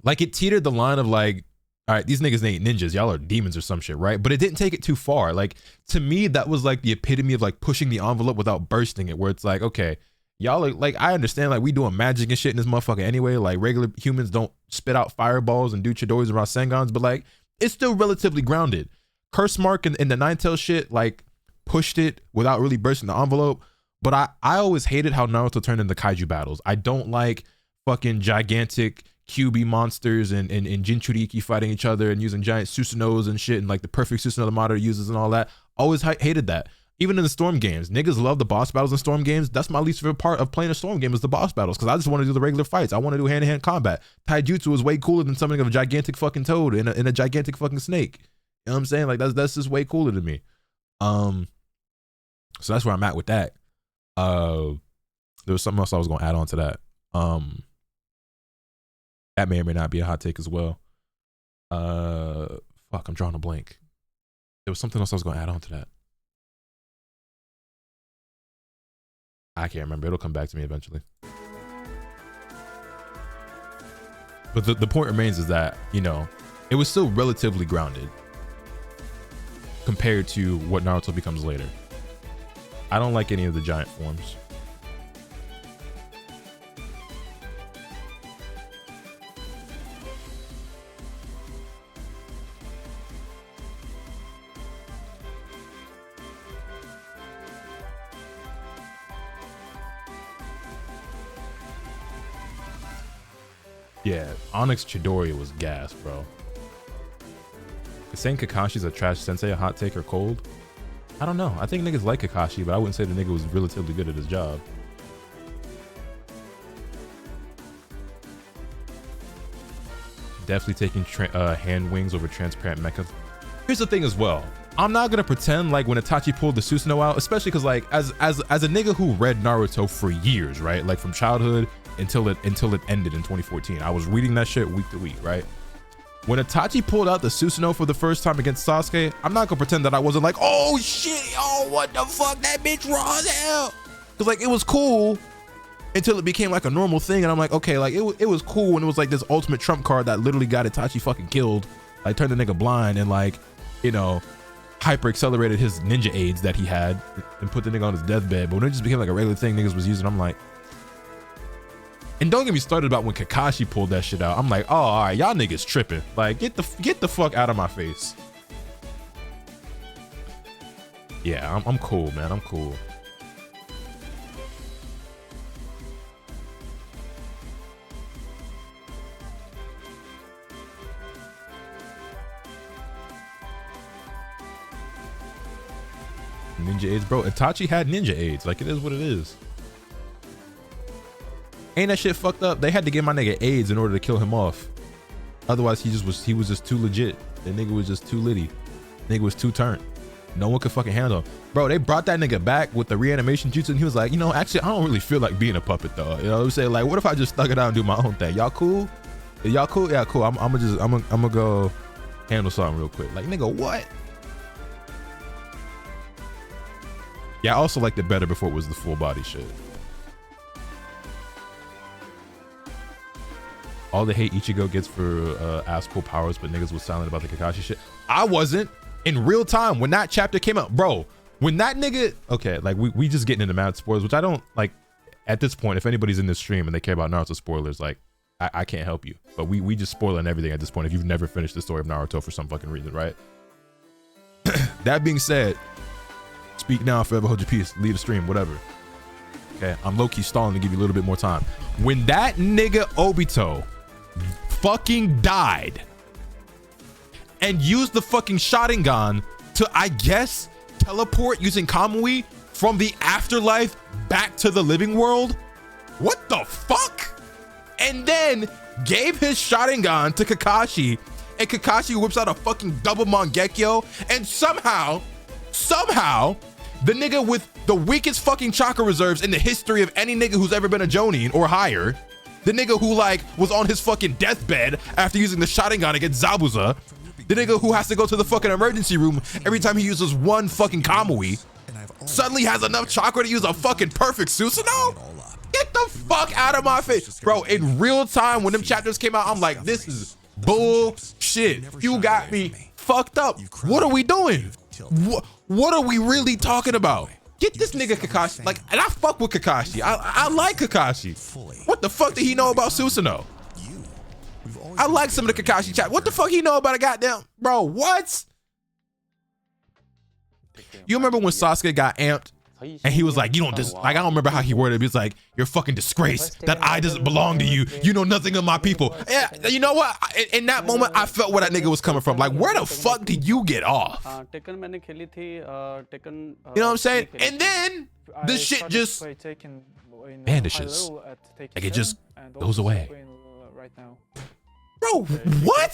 Like it teetered the line of like, all right, these niggas ain't ninjas, y'all are demons or some shit, right? But it didn't take it too far. Like to me, that was like the epitome of like pushing the envelope without bursting it, where it's like, okay, y'all are like, I understand like we doing magic and shit in this motherfucker anyway. Like regular humans don't spit out fireballs and do Chidoris around Sengons, but like it's still relatively grounded. Curse Mark and the Nine Tail shit like pushed it without really bursting the envelope. But I always hated how Naruto turned into kaiju battles. I don't like fucking gigantic QB monsters and Jinchuriki fighting each other and using giant Susanos and shit and like the perfect Susanoo the Madara uses and all that. Always hated that. Even in the Storm games, niggas love the boss battles in Storm games. That's my least favorite part of playing a Storm game is the boss battles, because I just want to do the regular fights. I want to do hand-to-hand combat. Taijutsu is way cooler than something of a gigantic fucking toad and a gigantic fucking snake. You know what I'm saying? Like that's just way cooler to me. So that's where I'm at with that. There was something else I was gonna add on to that. That may or may not be a hot take as well. Fuck, I'm drawing a blank. There was something else I was gonna add on to that. I can't remember. It'll come back to me eventually. But the point remains is that, you know, it was still relatively grounded compared to what Naruto becomes later. I don't like any of the giant forms. Yeah, Onyx Chidori was gas, bro. Is saying Kakashi's a trash sensei a hot take or cold? I don't know. I think niggas like Kakashi, but I wouldn't say the nigga was relatively good at his job. Definitely taking hand wings over transparent mecha. Here's the thing as well. I'm not gonna pretend like when Itachi pulled the Susanoo out, especially because like as a nigga who read Naruto for years, right? Like from childhood until it ended in 2014. I was reading that shit week to week, right? When Itachi pulled out the Susanoo for the first time against Sasuke, I'm not gonna pretend that I wasn't like, oh shit, oh what the fuck, that bitch raw as hell. Cause like it was cool until it became like a normal thing, and I'm like, okay, like it was cool when it was like this ultimate trump card that literally got Itachi fucking killed, like turned the nigga blind and like, you know, hyper accelerated his ninja aids that he had and put the nigga on his deathbed. But when it just became like a regular thing niggas was using, I'm like, and don't get me started about when Kakashi pulled that shit out. I'm like, oh, all right, y'all niggas tripping. Like, get the fuck out of my face. Yeah, I'm cool, man. I'm cool. Ninja AIDS, bro. Itachi had ninja AIDS. Like, it is what it is. Ain't that shit fucked up? They had to give my nigga AIDS in order to kill him off. Otherwise, he was just too legit. The nigga was just too litty. Nigga was too turned. No one could fucking handle him. Bro, they brought that nigga back with the reanimation jutsu, and he was like, you know, actually, I don't really feel like being a puppet though. You know what I'm saying? Like, what if I just stuck it out and do my own thing? Y'all cool? Y'all cool? Yeah, cool. I'm gonna go handle something real quick. Like, nigga, what? Yeah, I also liked it better before it was the full body shit. All the hate Ichigo gets for ass pull powers, but niggas was silent about the Kakashi shit. I wasn't. In real time, when that chapter came out, bro, when that nigga, okay, like we just getting into mad spoilers, which I don't like at this point. If anybody's in this stream and they care about Naruto spoilers, like I can't help you, but we just spoiling everything at this point if you've never finished the story of Naruto for some fucking reason, right? That being said, speak now, forever hold your peace, leave the stream, whatever. Okay, I'm low-key stalling to give you a little bit more time. When that nigga Obito fucking died and used the fucking Sharingan to, I guess, teleport using Kamui from the afterlife back to the living world? What the fuck? And then gave his Sharingan to Kakashi, and Kakashi whips out a fucking double Mangekyo, and somehow, the nigga with the weakest fucking chakra reserves in the history of any nigga who's ever been a Jonin or higher, the nigga who like was on his fucking deathbed after using the Sharingan against Zabuza, the nigga who has to go to the fucking emergency room every time he uses one fucking Kamui, suddenly has enough chakra to use a fucking perfect Susanoo? Get the fuck out of my face. Bro, in real time, when them chapters came out, I'm like, this is bullshit. You got me fucked up. What are we doing? What are we really talking about? Get this nigga Kakashi. Like, and I fuck with Kakashi. I like Kakashi. What the fuck did he know about Susanoo? I like some of the Kakashi chat. What the fuck he know about a goddamn bro? What? You remember when Sasuke got amped and he was like, you don't like, I don't remember how he worded it. He was like, you're a fucking disgrace. That eye doesn't belong to you. You know nothing of my people. Yeah, you know what? In that moment, I felt where that nigga was coming from. Like, where the fuck did you get off? You know what I'm saying? And then the shit just vanishes. Like, it just goes away. Bro, what?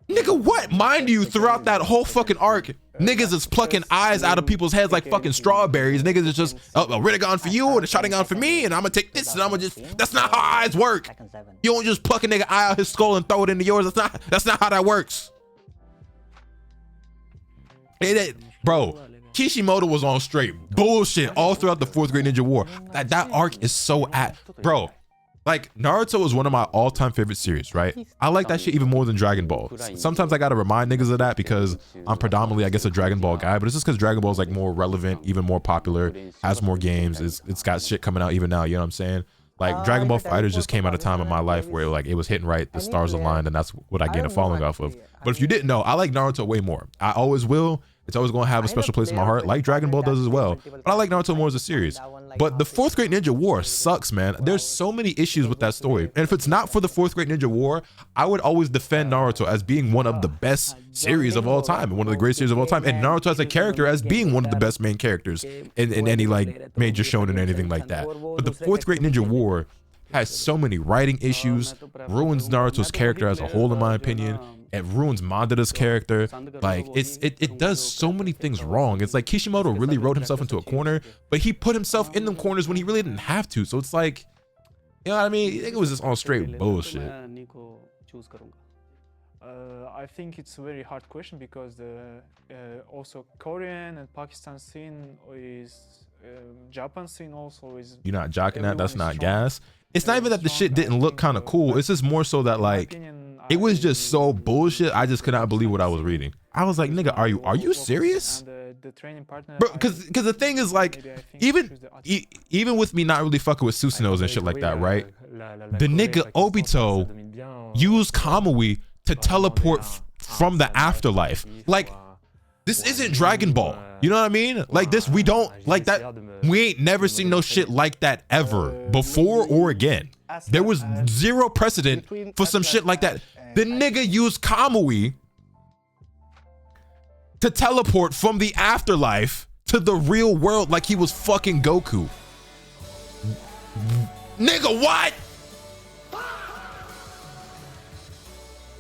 Nigga, what? Mind you, throughout that whole fucking arc, niggas is plucking eyes out of people's heads like fucking strawberries. Niggas is just, oh, a Rinnegan for you and a Sharingan for me, and I'm gonna take this and I'm gonna just, that's not how eyes work. You don't just pluck a nigga eye out his skull and throw it into yours. That's not how that works. Bro, Kishimoto was on straight bullshit all throughout the 4th grade Ninja War. That arc is so bro. Like, Naruto is one of my all-time favorite series, right? I like that shit even more than Dragon Ball. Sometimes I gotta remind niggas of that because I'm predominantly, I guess, a Dragon Ball guy, but it's just because Dragon Ball is like more relevant, even more popular, has more games, it's got shit coming out even now, you know what I'm saying? Like, Dragon Ball FighterZ just came at a time in my life where like it was hitting right, the stars aligned, and that's what I gained a following off of. But if you didn't know, I like Naruto way more. I always will. It's always going to have a special place in my heart, like Dragon Ball does as well. But I like Naruto more as a series. But the 4th grade Ninja War sucks, man. There's so many issues with that story. And if it's not for the 4th grade Ninja War, I would always defend Naruto as being one of the best series of all time and one of the great series of all time. And Naruto as a character as being one of the best main characters in any like major shonen or anything like that. But the 4th grade Ninja War has so many writing issues, ruins Naruto's character as a whole, in my opinion. It ruins Madara's character. Like, it does so many things wrong. It's like Kishimoto really wrote himself into a corner, but he put himself in them corners when he really didn't have to. So it's like, you know what I mean? I think it was just all straight bullshit. I think it's a very hard question because the also Korean and Pakistan scene is Japan scene also is. You're not jocking that? That's not gas. It's not even that the shit didn't look kind of cool. It's just more so that like it was just so bullshit. I just could not believe what I was reading. I was like, nigga, are you serious? Bro, because the thing is like, even with me not really fucking with Susanoo's and shit like that, right? The nigga Obito used Kamui to teleport from the afterlife. Like, this isn't Dragon Ball. You know what I mean? Like this, we don't like that. We ain't never seen no shit like that ever before or again. There was zero precedent for some shit like that. The nigga used Kamui to teleport from the afterlife to the real world like he was fucking Goku. Nigga, what?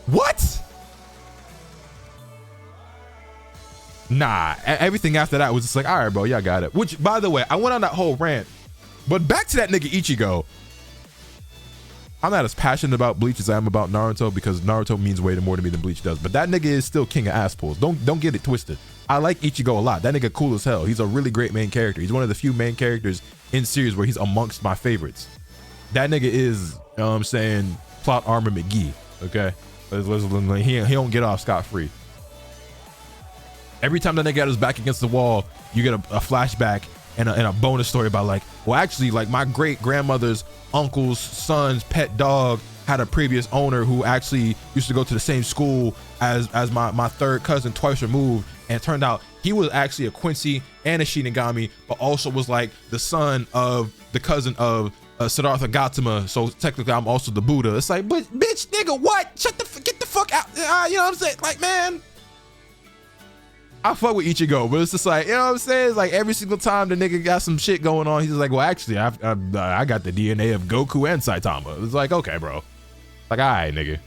What? Nah, everything after that was just like, all right, bro, y'all got it. Which, by the way, I went on that whole rant, but back to that nigga Ichigo. I'm not as passionate about Bleach as I am about Naruto because Naruto means way more to me than Bleach does. But that nigga is still king of ass pulls. Don't get it twisted. I like Ichigo a lot. That nigga cool as hell. He's a really great main character. He's one of the few main characters in series where he's amongst my favorites. That nigga is, you know what I'm saying, plot armor McGee. Okay, he don't get off scot-free. Every time that nigga got his back against the wall, you get a flashback and a bonus story about like, well, actually, like my great grandmother's uncle's son's pet dog had a previous owner who actually used to go to the same school as my third cousin twice removed, and it turned out he was actually a Quincy and a Shinigami, but also was like the son of the cousin of Siddhartha Gautama. So technically, I'm also the Buddha. It's like, but bitch, nigga, what? Get the fuck out. You know what I'm saying? Like, man. I fuck with Ichigo, but it's just like, you know what I'm saying? It's like every single time the nigga got some shit going on, he's just like, well, actually, I got the DNA of Goku and Saitama. It's like, okay, bro. Like, all right, nigga.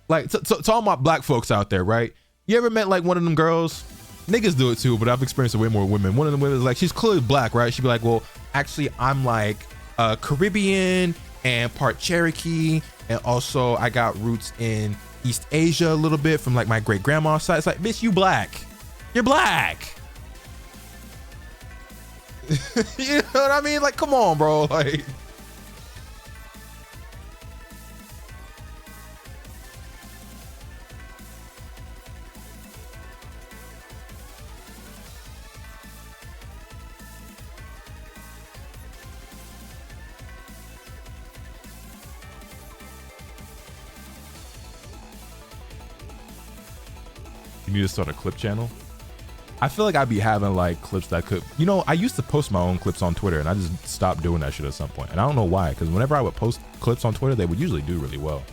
Like, to all my black folks out there, right? You ever met like one of them girls? Niggas do it too, but I've experienced it way more women. One of them women is like, she's clearly black, right? She'd be like, well, actually, I'm like Caribbean and part Cherokee. And also I got roots in East Asia a little bit from like my great grandma's side. It's like, bitch, you black. You're black. You know what I mean? Like, come on, bro. Like, you need to start a clip channel. I feel like I'd be having like clips that could, you know, I used to post my own clips on Twitter and I just stopped doing that shit at some point. And I don't know why, because whenever I would post clips on Twitter, they would usually do really well.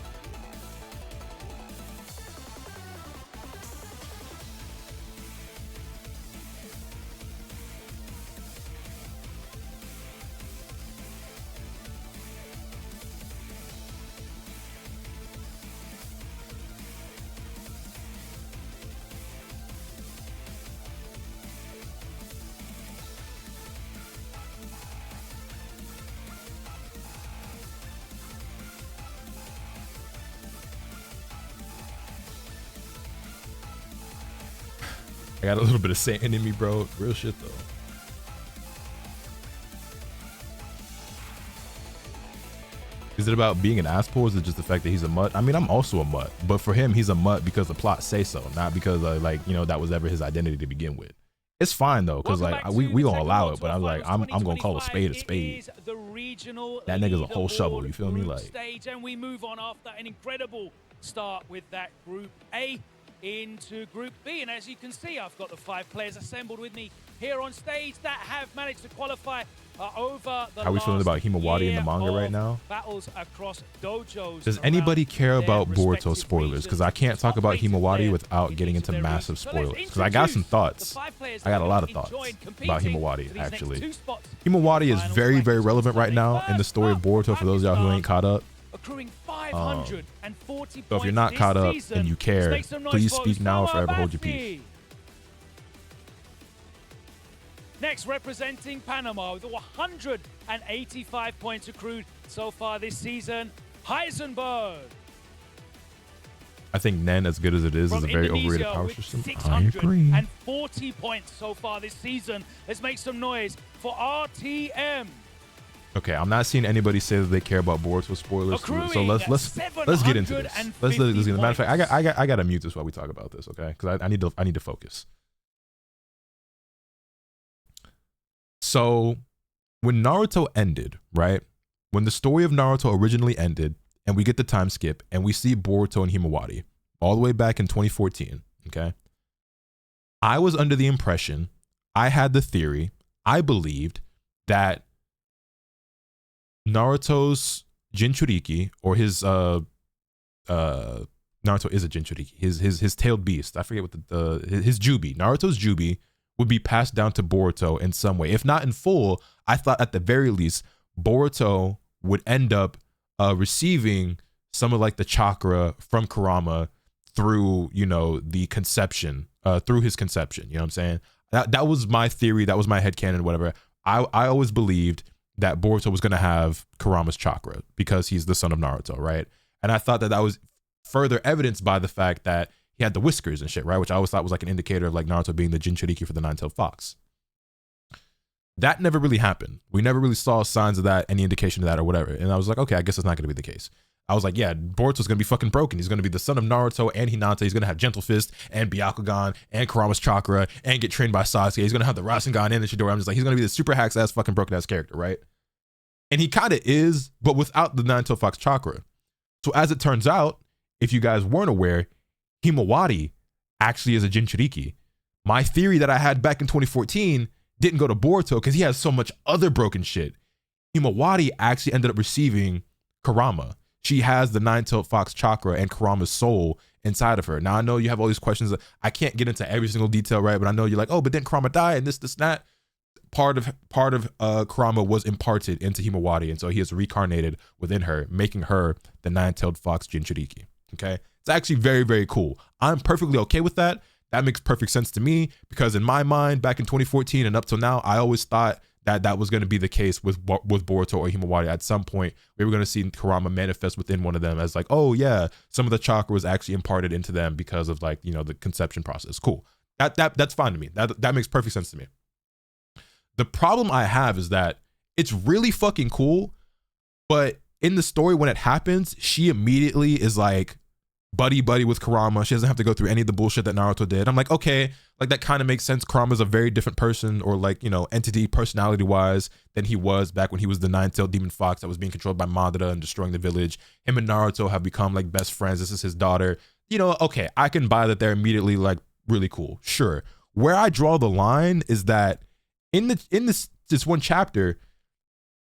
I got a little bit of sand in me, bro. Real shit, though. Is it about being an asshole, or is it just the fact that he's a mutt? I mean, I'm also a mutt, but for him, he's a mutt because the plot say so, not because like, you know, that was ever his identity to begin with. It's fine though, because like we gonna allow it, but I'm like, I'm gonna call a spade a spade. That nigga's a whole shovel, you feel me? Like, and we move on after an incredible start with that Group A into Group B, and as you can see, I've got the 5 players assembled with me here on stage that have managed to qualify over the how are we feeling about Himawari in the manga right now? Battles across dojos. Does anybody care about Boruto spoilers? Because I can't talk about Himawari without getting into massive spoilers. Because I got some thoughts. I got a lot of thoughts about Himawari, actually. Himawari is very, very relevant right now in the story of Boruto for those of y'all who ain't caught up. So if you're not caught up and you care, please speak now or forever hold your peace. Next, representing Panama with 185 points accrued so far this season, Heisenberg. I think Nen, as good as it is a very overrated power system. I agree. And 40 points so far this season. Let's make some noise for RTM. Okay, I'm not seeing anybody say that they care about Boruto spoilers, so let's get into this. Let's get into matter of fact, I gotta mute this while we talk about this, okay? Because I need to focus. So when Naruto ended, right? When the story of Naruto originally ended, and we get the time skip, and we see Boruto and Himawari all the way back in 2014, okay? I was under the impression, I had the theory, I believed that Naruto's Jinchuriki, or his Naruto is a Jinchuriki. His tailed beast. I forget what his Jubi. Naruto's Jubi would be passed down to Boruto in some way. If not in full, I thought at the very least Boruto would end up receiving some of like the chakra from Kurama through, you know, the conception, through his conception. You know what I'm saying? That was my theory. That was my headcanon, whatever. I always believed that Boruto was going to have Kurama's chakra because he's the son of Naruto, right? And I thought that was further evidenced by the fact that he had the whiskers and shit, right? Which I always thought was like an indicator of like Naruto being the Jinchuriki for the Nine-Tailed Fox. That never really happened. We never really saw signs of that, any indication of that or whatever. And I was like, okay, I guess it's not going to be the case. I was like, yeah, Boruto's going to be fucking broken. He's going to be the son of Naruto and Hinata. He's going to have Gentle Fist and Byakugan and Kurama's chakra and get trained by Sasuke. He's going to have the Rasengan and the Chidori. I'm just like, he's going to be the super hacks ass fucking broken ass character, right? And he kind of is, but without the Nine-Tailed Fox chakra. So as it turns out, if you guys weren't aware, Himawari actually is a Jinchuriki. My theory that I had back in 2014 didn't go to Boruto because he has so much other broken shit. Himawari actually ended up receiving Kurama. She has the Nine-Tailed Fox chakra and Kurama's soul inside of her. Now, I know you have all these questions. I can't get into every single detail, right? But I know you're like, oh, but then Kurama died and this, that. Part of Kurama was imparted into Himawari, and so he is reincarnated within her, making her the Nine-Tailed Fox Jinchuriki. Okay? It's actually very, very cool. I'm perfectly okay with that. That makes perfect sense to me because in my mind, back in 2014 and up till now, I always thought that was going to be the case with Boruto or Himawari. At some point, we were going to see Kurama manifest within one of them as like, oh yeah, some of the chakra was actually imparted into them because of like, you know, the conception process. Cool. That's fine to me. That makes perfect sense to me. The problem I have is that it's really fucking cool, but in the story when it happens, she immediately is like buddy with Kurama. She doesn't have to go through any of the bullshit that Naruto did. I'm like, okay, like that kind of makes sense. Kurama's a very different person, or like, you know, entity personality wise than he was back when he was the Nine-Tailed Demon Fox that was being controlled by Madara and destroying the village. Him and Naruto have become like best friends. This is his daughter. You know, okay, I can buy that they're immediately like really cool. Sure. Where I draw the line is that in this one chapter,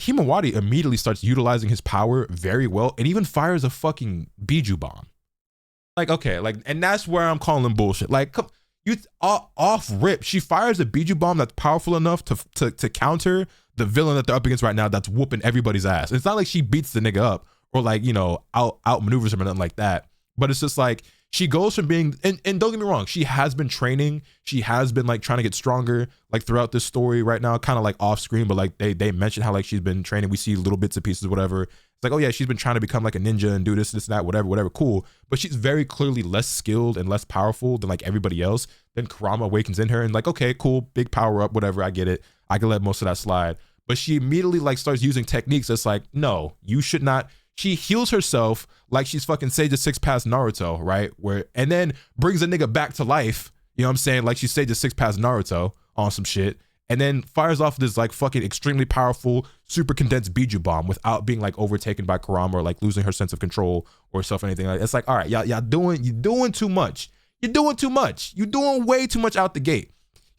Himawari immediately starts utilizing his power very well and even fires a fucking Biju bomb. Like, okay, like, and that's where I'm calling bullshit. Like, come, you off rip, she fires a Biju bomb that's powerful enough to counter the villain that they're up against right now that's whooping everybody's ass. It's not like she beats the nigga up or like, you know, outmaneuvers him or nothing like that. But it's just like she goes from being, and don't get me wrong, she has been training. She has been like trying to get stronger like throughout this story right now, kind of like off screen, but like they mention how like she's been training. We see little bits and pieces, whatever. It's like, oh yeah, she's been trying to become like a ninja and do this, that, whatever, cool. But she's very clearly less skilled and less powerful than like everybody else. Then Kurama awakens in her and like, okay, cool, big power up, whatever, I get it. I can let most of that slide. But she immediately like starts using techniques that's like, no, you should not. She heals herself like she's fucking Sage of Six past Naruto, right? And then brings a nigga back to life, you know what I'm saying? Like she's Sage of Six past Naruto on some shit. And then fires off this like fucking extremely powerful, super condensed Biju bomb without being like overtaken by Kurama or like losing her sense of control or stuff or anything like that. It's like, all right, you're doing too much. You're doing too much. You're doing way too much out the gate.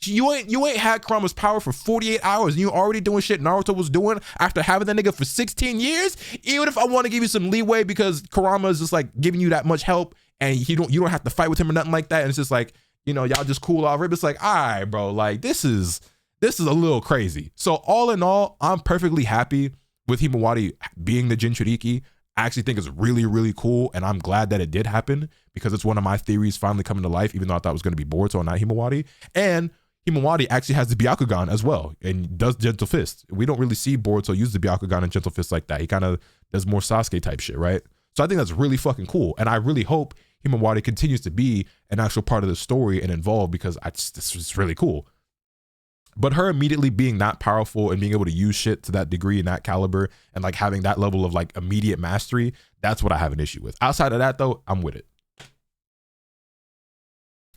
You ain't had Kurama's power for 48 hours and you already doing shit Naruto was doing after having that nigga for 16 years. Even if I want to give you some leeway because Kurama is just like giving you that much help and you don't have to fight with him or nothing like that. And it's just like, you know, y'all just cool off. It's like, all right, bro, like this is a little crazy. So all in all, I'm perfectly happy with Himawari being the Jinchuriki. I actually think it's really, really cool. And I'm glad that it did happen because it's one of my theories finally coming to life, even though I thought it was going to be Boruto and not Himawari. And Himawari actually has the Byakugan as well and does Gentle Fist. We don't really see Boruto use the Byakugan and Gentle Fist like that. He kind of does more Sasuke type shit, right? So I think that's really fucking cool. And I really hope Himawari continues to be an actual part of the story and involved because this is really cool. But her immediately being that powerful and being able to use shit to that degree and that caliber and like having that level of like immediate mastery, that's what I have an issue with. Outside of that though, I'm with it.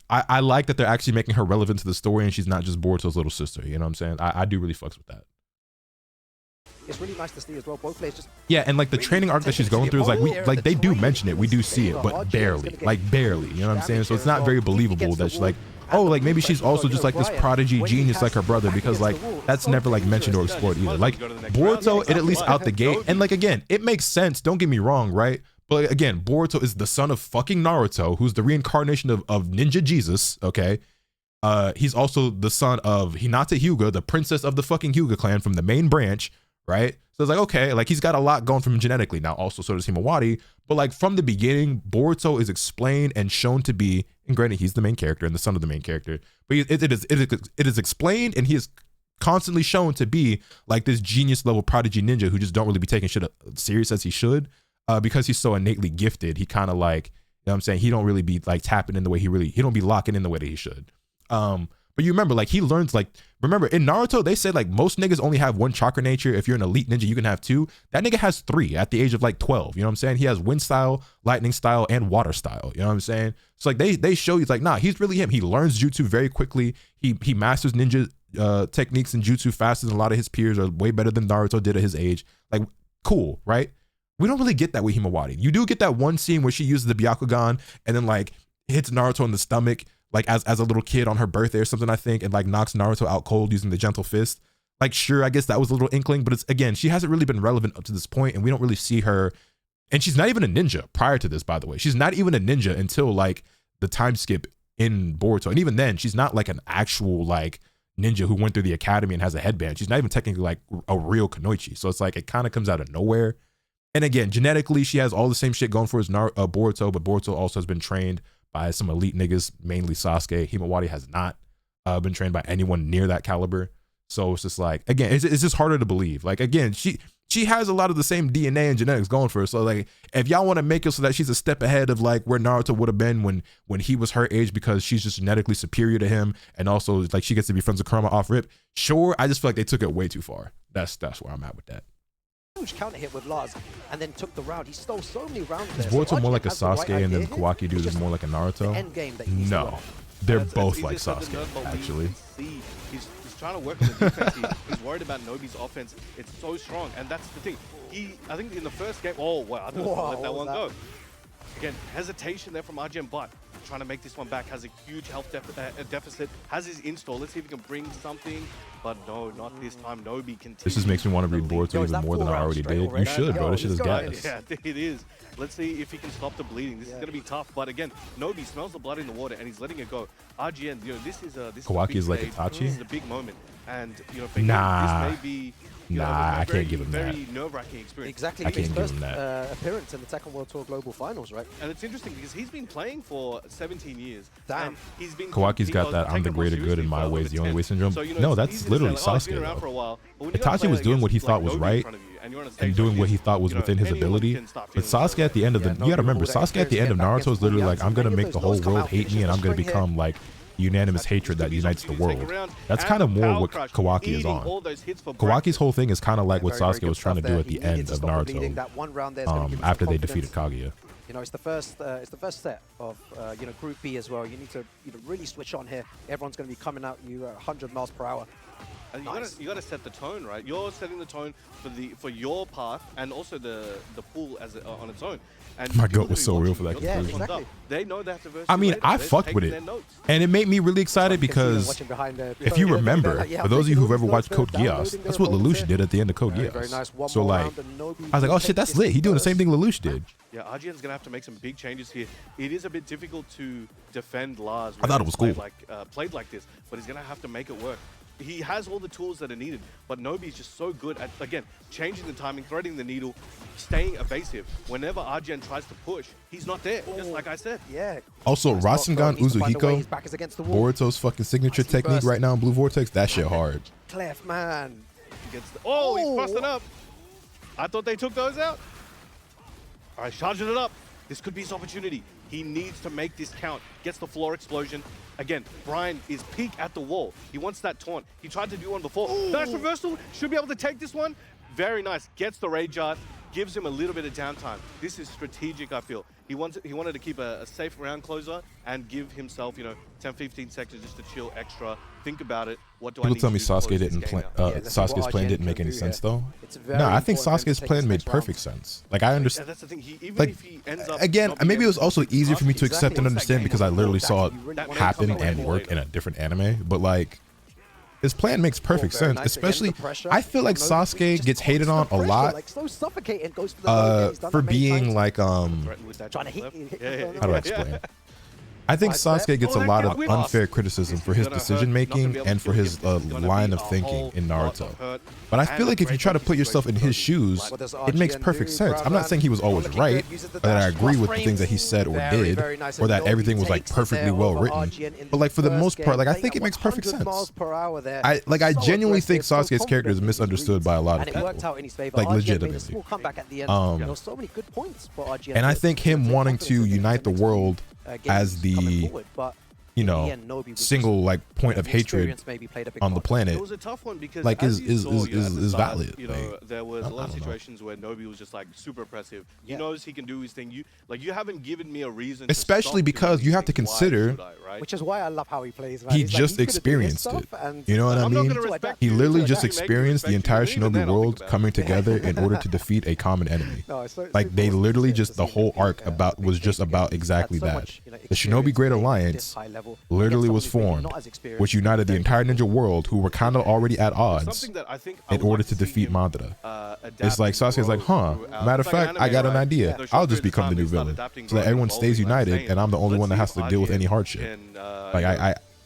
I like that they're actually making her relevant to the story and she's not just Boruto's little sister. You know what I'm saying? I do really fucks with that. It's really nice to see as well. Both players just and like the training arc that she's going through is like they do mention it. We do see it, but barely, barely. You know what I'm saying? So it's not very believable that she's like, oh, like maybe she's also just like this prodigy genius like her brother because like that's never like mentioned or explored either. Like Boruto, it at least out the gate. And like, again, it makes sense. Don't get me wrong, right? But again, Boruto is the son of fucking Naruto, who's the reincarnation of Ninja Jesus, okay? He's also the son of Hinata Hyuga, the princess of the fucking Hyuga clan from the main branch, right? So it's like, okay, like he's got a lot going from him genetically. Now also so does Himawari, but like from the beginning, Boruto is explained and shown to be, and granted he's the main character and the son of the main character, but it is explained and he is constantly shown to be like this genius level prodigy ninja who just don't really be taking shit serious as he should, because he's so innately gifted. He kind of like, you know what I'm saying, he don't really be like tapping in the way he don't be locking in the way that he should. But you remember, like, he learns, like, remember in Naruto, they said like most niggas only have one chakra nature. If you're an elite ninja, you can have two. That nigga has 3 at the age of like 12. You know what I'm saying? He has wind style, lightning style, and water style. You know what I'm saying? So like they show he's like, nah, he's really him. He learns jutsu very quickly. He masters ninja techniques and jutsu faster than a lot of his peers, or way better than Naruto did at his age. Like, cool, right? We don't really get that with Himawari. You do get that one scene where she uses the Byakugan and then like hits Naruto in the stomach, like as a little kid on her birthday or something, I think, and like knocks Naruto out cold using the gentle fist. Like, sure, I guess that was a little inkling, but it's, again, she hasn't really been relevant up to this point, and we don't really see her. And she's not even a ninja prior to this, by the way. She's not even a ninja until like the time skip in Boruto. And even then, she's not like an actual like ninja who went through the academy and has a headband. She's not even technically like a real Kunoichi. So it's like, it kind of comes out of nowhere. And again, genetically, she has all the same shit going for as Boruto, but Boruto also has been trained by some elite niggas, mainly Sasuke. Himawari has not been trained by anyone near that caliber. So it's just like, again, it's just harder to believe. Like, again, she has a lot of the same DNA and genetics going for her. So like, if y'all want to make it so that she's a step ahead of like where Naruto would have been when he was her age, because she's just genetically superior to him, and also like she gets to be friends with Kurama off rip, sure. I just feel like they took it way too far. That's where I'm at with that. Huge counter hit with Lars and then took the round. He stole so many rounds Is there. Boruto more like a Sasuke and then Kawaki dude is more like a Naruto? No, they're both like Sasuke, actually. He's trying to work on the defense. He's worried about Nobi's offense. It's so strong, and that's the thing. I think in the first game, oh wow, I didn't let that one go. Again, hesitation there from RGM, but trying to make this one back, has a huge health deficit, has his install. Let's see if he can bring something, but no, not this time. Nobi continues. This just makes me want to read Boruto even more than I already did. You should, bro. This shit is gas. Yeah, it is. Let's see if he can stop the bleeding. This is going to be tough, but again, Nobi smells the blood in the water and he's letting it go. RGN, you know, this is Kawaki is like Itachi. This is a big moment, and you know, for him, nah. this may be. Nah, I can't give him that. Very nerve-wracking experience. Exactly, I can't his give him first that. appearance in the Tekken World Tour Global Finals, right? And it's interesting because he's been playing for 17 years. Damn. And he's been Kawaki's got that I'm the greater good in my ways, the only way syndrome. So, you know, no, that's literally Sasuke, though. Itachi was doing what he thought was right and doing what he thought was within his ability. But Sasuke at the end of the, you gotta remember, Sasuke at the end of Naruto is literally like, I'm gonna make the whole world hate me and I'm gonna become like unanimous hatred that unites the world. That's kind of more what Kawaki is on. Kawaki's whole thing is kind of like what Sasuke was trying to do at the end of Naruto, after they defeated Kaguya. You know, it's the first set of you know, Group B as well. You need to really switch on here. Everyone's going to be coming at you at 100 miles per hour. And you gotta set the tone, right? You're setting the tone for your path and also the pool as on its own. And my goat was so real for that conclusion. conclusion. Exactly. They know they have to verse. I mean, I fucked with it, and it made me really excited because if you remember, for those of you who've ever watched Code Geass, that's what Lelouch did at the end of Code Geass. So like, I was like, oh shit, that's lit. He's doing the same thing Lelouch did. Yeah, RGN's gonna have to make some big changes here. It is a bit difficult to defend Lars. I thought it was cool. Played like this, but he's gonna have to make it work. He has all the tools that are needed, but Nobi's just so good at, again, changing the timing, threading the needle, staying evasive. Whenever RGN tries to push, he's not there, just like I said. Yeah. Also, Rasengan Uzuhiko, Boruto's fucking signature technique right now in Blue Vortex, that shit hard. Clef, man. He's busting up. I thought they took those out. All right, charging it up. This could be his opportunity. He needs to make this count. Gets the floor explosion. Again, Brian is peak at the wall. He wants that taunt. He tried to do one before. Nice reversal. Should be able to take this one. Very nice. Gets the rage art. Gives him a little bit of downtime. This is strategic, I feel. He wanted to keep a safe round closer and give himself, you know, 10-15 seconds just to chill extra. Think about it. What do I need to do? People tell me Sasuke didn't plan. Sasuke's plan didn't make any sense though. No, I think Sasuke's plan made perfect sense. Like I understand. That's the thing. Even like, if he ends up again, maybe it was also easier for me to accept and understand because I literally saw it happen and work in a different anime. But like, his plan makes perfect sense, especially I feel like Sasuke gets hated on a lot for being like how do I explain it? I think Sasuke gets a lot of unfair criticism for his decision making and for his line of thinking in Naruto. But I feel like if you try to put yourself in his shoes, it makes perfect sense. I'm not saying he was always right, or that I agree with the things that he said or did, or that everything was like perfectly well written. But like for the most part, like I think it makes perfect sense. I genuinely think Sasuke's character is misunderstood by a lot of people, like legitimately. And I think him wanting to unite the world as the single like point of hatred on the planet, like is valid. You know, there was a lot of situations where Nobi was just like super oppressive. He knows he can do his thing. You haven't given me a reason. Especially because you have to consider, which is why I love how he plays. He just experienced it. You know what I mean? He literally just experienced the entire Shinobi world coming together in order to defeat a common enemy. Like they literally just the whole arc was just about exactly that. The Shinobi Great Alliance literally was formed, which united the entire ninja world, who were kind of already at odds, in order to defeat Madara. It's like Sasuke's like, matter of fact, I got an idea. I'll just become the new villain, so that everyone stays united, and I'm the only one that has to deal with any hardship.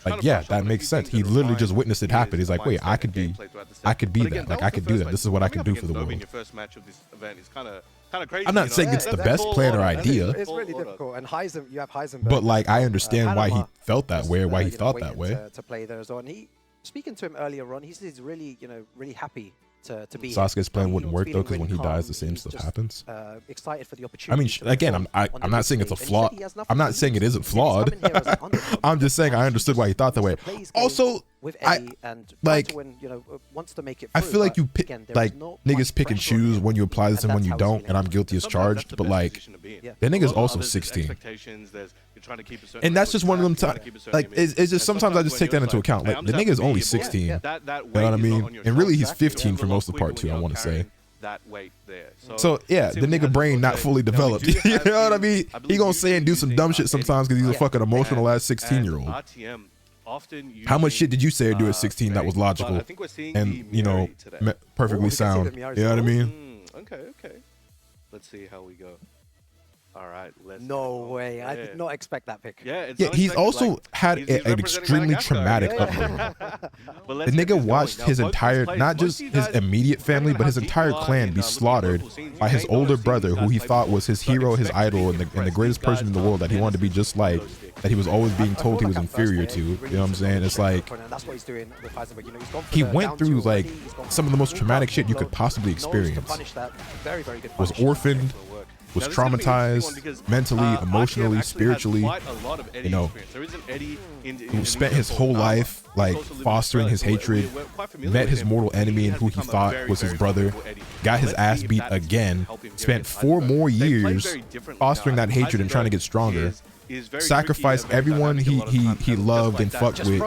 Like yeah, that makes sense. He literally just witnessed it happen. He's like, wait, I could be that. Like I could do that. This is what I could do for the world. I'm not saying it's the best plan or idea. It's really difficult, and you have Heisenberg. But like, I understand why he felt that way, or why he thought that way. To play there as well, and speaking to him earlier on, he's really, really happy to be. Sasuke's plan wouldn't work though, because when he dies, the same stuff happens. Excited for the opportunity. I mean, again, I'm not saying it's a flaw. I'm not saying it isn't flawed. I'm just saying I understood why he thought that way. Also, wants to make it. I feel like you pick niggas pick and choose when you apply this and when you don't, and I'm guilty as charged. But like, that nigga's also 16. And that's just one of them times. Like, it's just sometimes I just take that into account. Like, the nigga is only 16. You know what I mean? And really, he's 15 for most of the part too, I want to say. So yeah, the nigga brain not fully developed. You know what I mean? He gonna say and do some dumb shit sometimes because he's a fucking emotional ass 16-year-old. How much shit did you say or do at 16 that was logical and perfectly sound? You know what I mean? Okay. Let's see how we go. All right, no way. I did not expect that pick. Yeah, he's also had an extremely traumatic upbringing. The nigga watched his entire, not just his immediate family, but his entire clan be slaughtered by his older brother, who he thought was his hero, his idol, and the greatest person in the world that he wanted to be just like, that he was always being told he was inferior to. You know what I'm saying? It's like, he went through like some of the most traumatic shit you could possibly experience. Was orphaned, was traumatized mentally, emotionally, spiritually, who spent his whole life like fostering his hatred, met his mortal enemy and who he thought was his brother, got his ass beat again, spent 4 more years fostering that hatred and trying to get stronger, sacrificed everyone he loved and fucked with,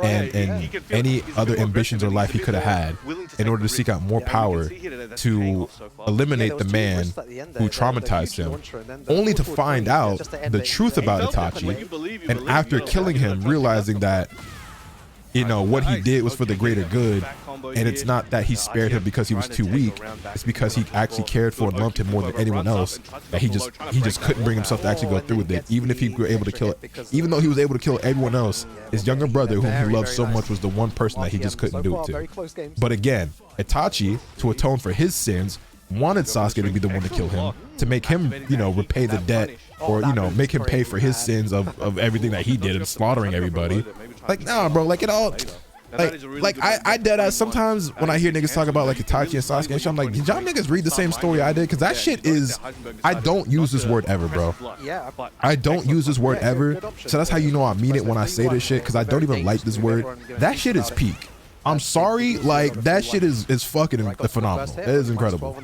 and any other ambitions or life he could have had in order to seek out more power to eliminate the man who traumatized him, only to find out the truth about Itachi, and after killing him realizing that what he did was for the greater good, and it's not that he spared him because he was too weak, it's because he actually cared for and loved him more than anyone else, that he just couldn't bring himself to actually go through with it, even if he were able to kill it. Even though he was able to kill everyone else, his younger brother, whom he loved so much, was the one person that he just couldn't do it to. But again, Itachi, to atone for his sins, wanted Sasuke to be the one to kill him, to make him, repay the debt, or, make him pay for his sins of everything that he did and slaughtering everybody. Like, nah, bro, like it all, I dead ass sometimes when I hear niggas talk about like Itachi and Sasuke and shit, I'm like, did y'all niggas read the same story I did? Because that shit is, I don't use this word ever, bro. I don't use this word ever. So that's how you know I mean it when I say this shit, because I don't even like this word. That shit is peak. I'm sorry, like that shit is fucking phenomenal. It is incredible.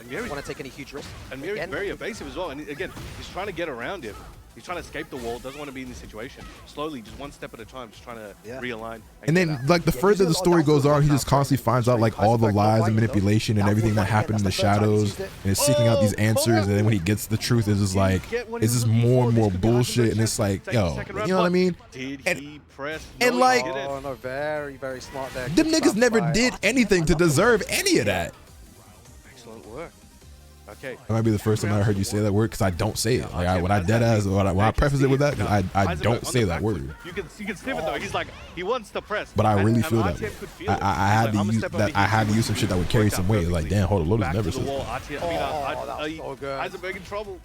Want to take any huge risk. And Miary's very evasive as well. And again, he's trying to get around him. He's trying to escape the wall, doesn't want to be in this situation. Slowly, just one step at a time, just trying to realign. And then, like, the further the story goes on, he just constantly finds out, like, all the lies and manipulation and everything that happened in the shadows, and is seeking out these answers. And then when he gets the truth, it's just like, it's just more and more bullshit. And it's like, yo, you know what I mean? And like, oh no, very, very smart there. Them niggas never did anything to deserve any of that. Excellent work. Okay. That might be the first time I heard you say that word, because I don't say it. Like, when I dead ass, when I preface it with that, because I don't say that word. You can sniff it though. He's like, he wants to press. But I really feel that. I had to use that. I had to use some shit that would carry some weight. Like, damn, hold on, Lotus never said that. So good. Heisenberg in trouble.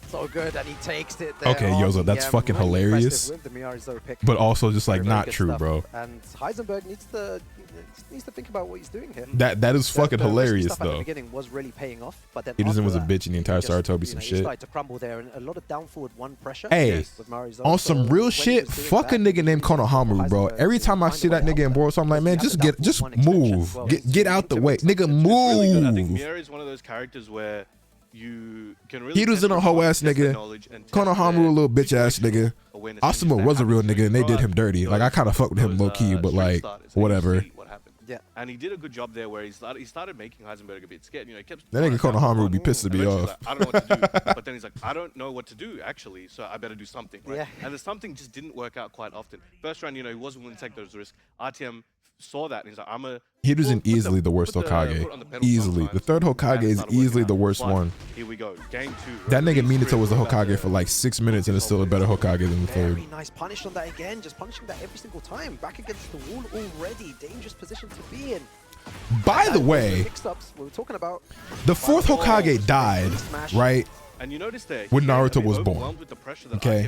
So good, and he takes it there. Okay, Yozo, that's fucking hilarious. But also just like not true, bro. And Heisenberg needs to think about what he's doing here. That is fucking hilarious though. At the beginning was really paying off, but then Peterson was a bitch and the entire Saratobi some shit. He started to crumble there, and a lot of down forward one pressure. Hey, on some real shit, fuck a nigga named Konohamaru, bro. Every time I see that nigga in Boros, I'm like, man, just move, get out the way, nigga, move. I think Miary is one of those characters where you can really. He was in a hoe ass nigga. Konohamaru a little bitch ass nigga. Asuma was a real nigga and they did him dirty. Like, I kind of fucked with him low key, but like whatever. Yeah, and he did a good job there where he started making Heisenberg a bit scared. You know, he kept that nigga Konohamaru would be pissed to be off. Like, I don't know what to do, but then he's like, I don't know what to do actually, so I better do something. Right? Yeah. And the something just didn't work out quite often. First round, you know, he wasn't willing to take those risks. RTM saw that and he's like, Hiruzen easily the worst Hokage. Easily. The third Hokage is easily the worst one. Here we go. Game 2. That nigga Minato was the Hokage for like 6 minutes and is still a better Hokage than the third. Very nice punish on that again. Just punishing that every single time. Back against the wall already. Dangerous position to be in. By the way, we were talking about the fourth Hokage died, right? And you notice there, when Naruto was born. Okay.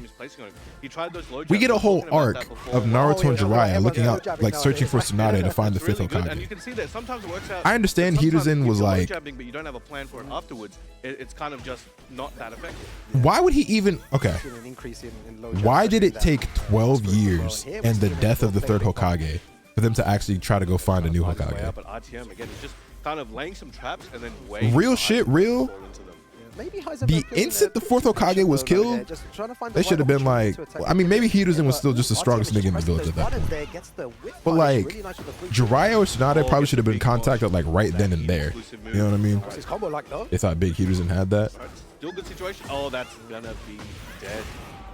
We get a whole arc of Naruto and Jiraiya looking out, like searching for Tsunade to find the fifth Hokage. And you can see that sometimes it works out. I understand Hiruzen was like, but you don't have a plan for it afterwards. It's kind of just not that effective. Why would he even? Okay. Why did it take 12 years and the death of the third Hokage for them to actually try to go find a new Hokage? But RTM again is just kind of laying some traps and then real shit, real. The instant the fourth Hokage was killed, they should have been like, I mean, maybe Hiruzen was still just the strongest nigga in the village at that point. But like, Jiraiya or Tsunade probably should have been contacted like right then and there. You know what I mean? They thought big Hiruzen had that. Still good situation. Oh, that's gonna be dead.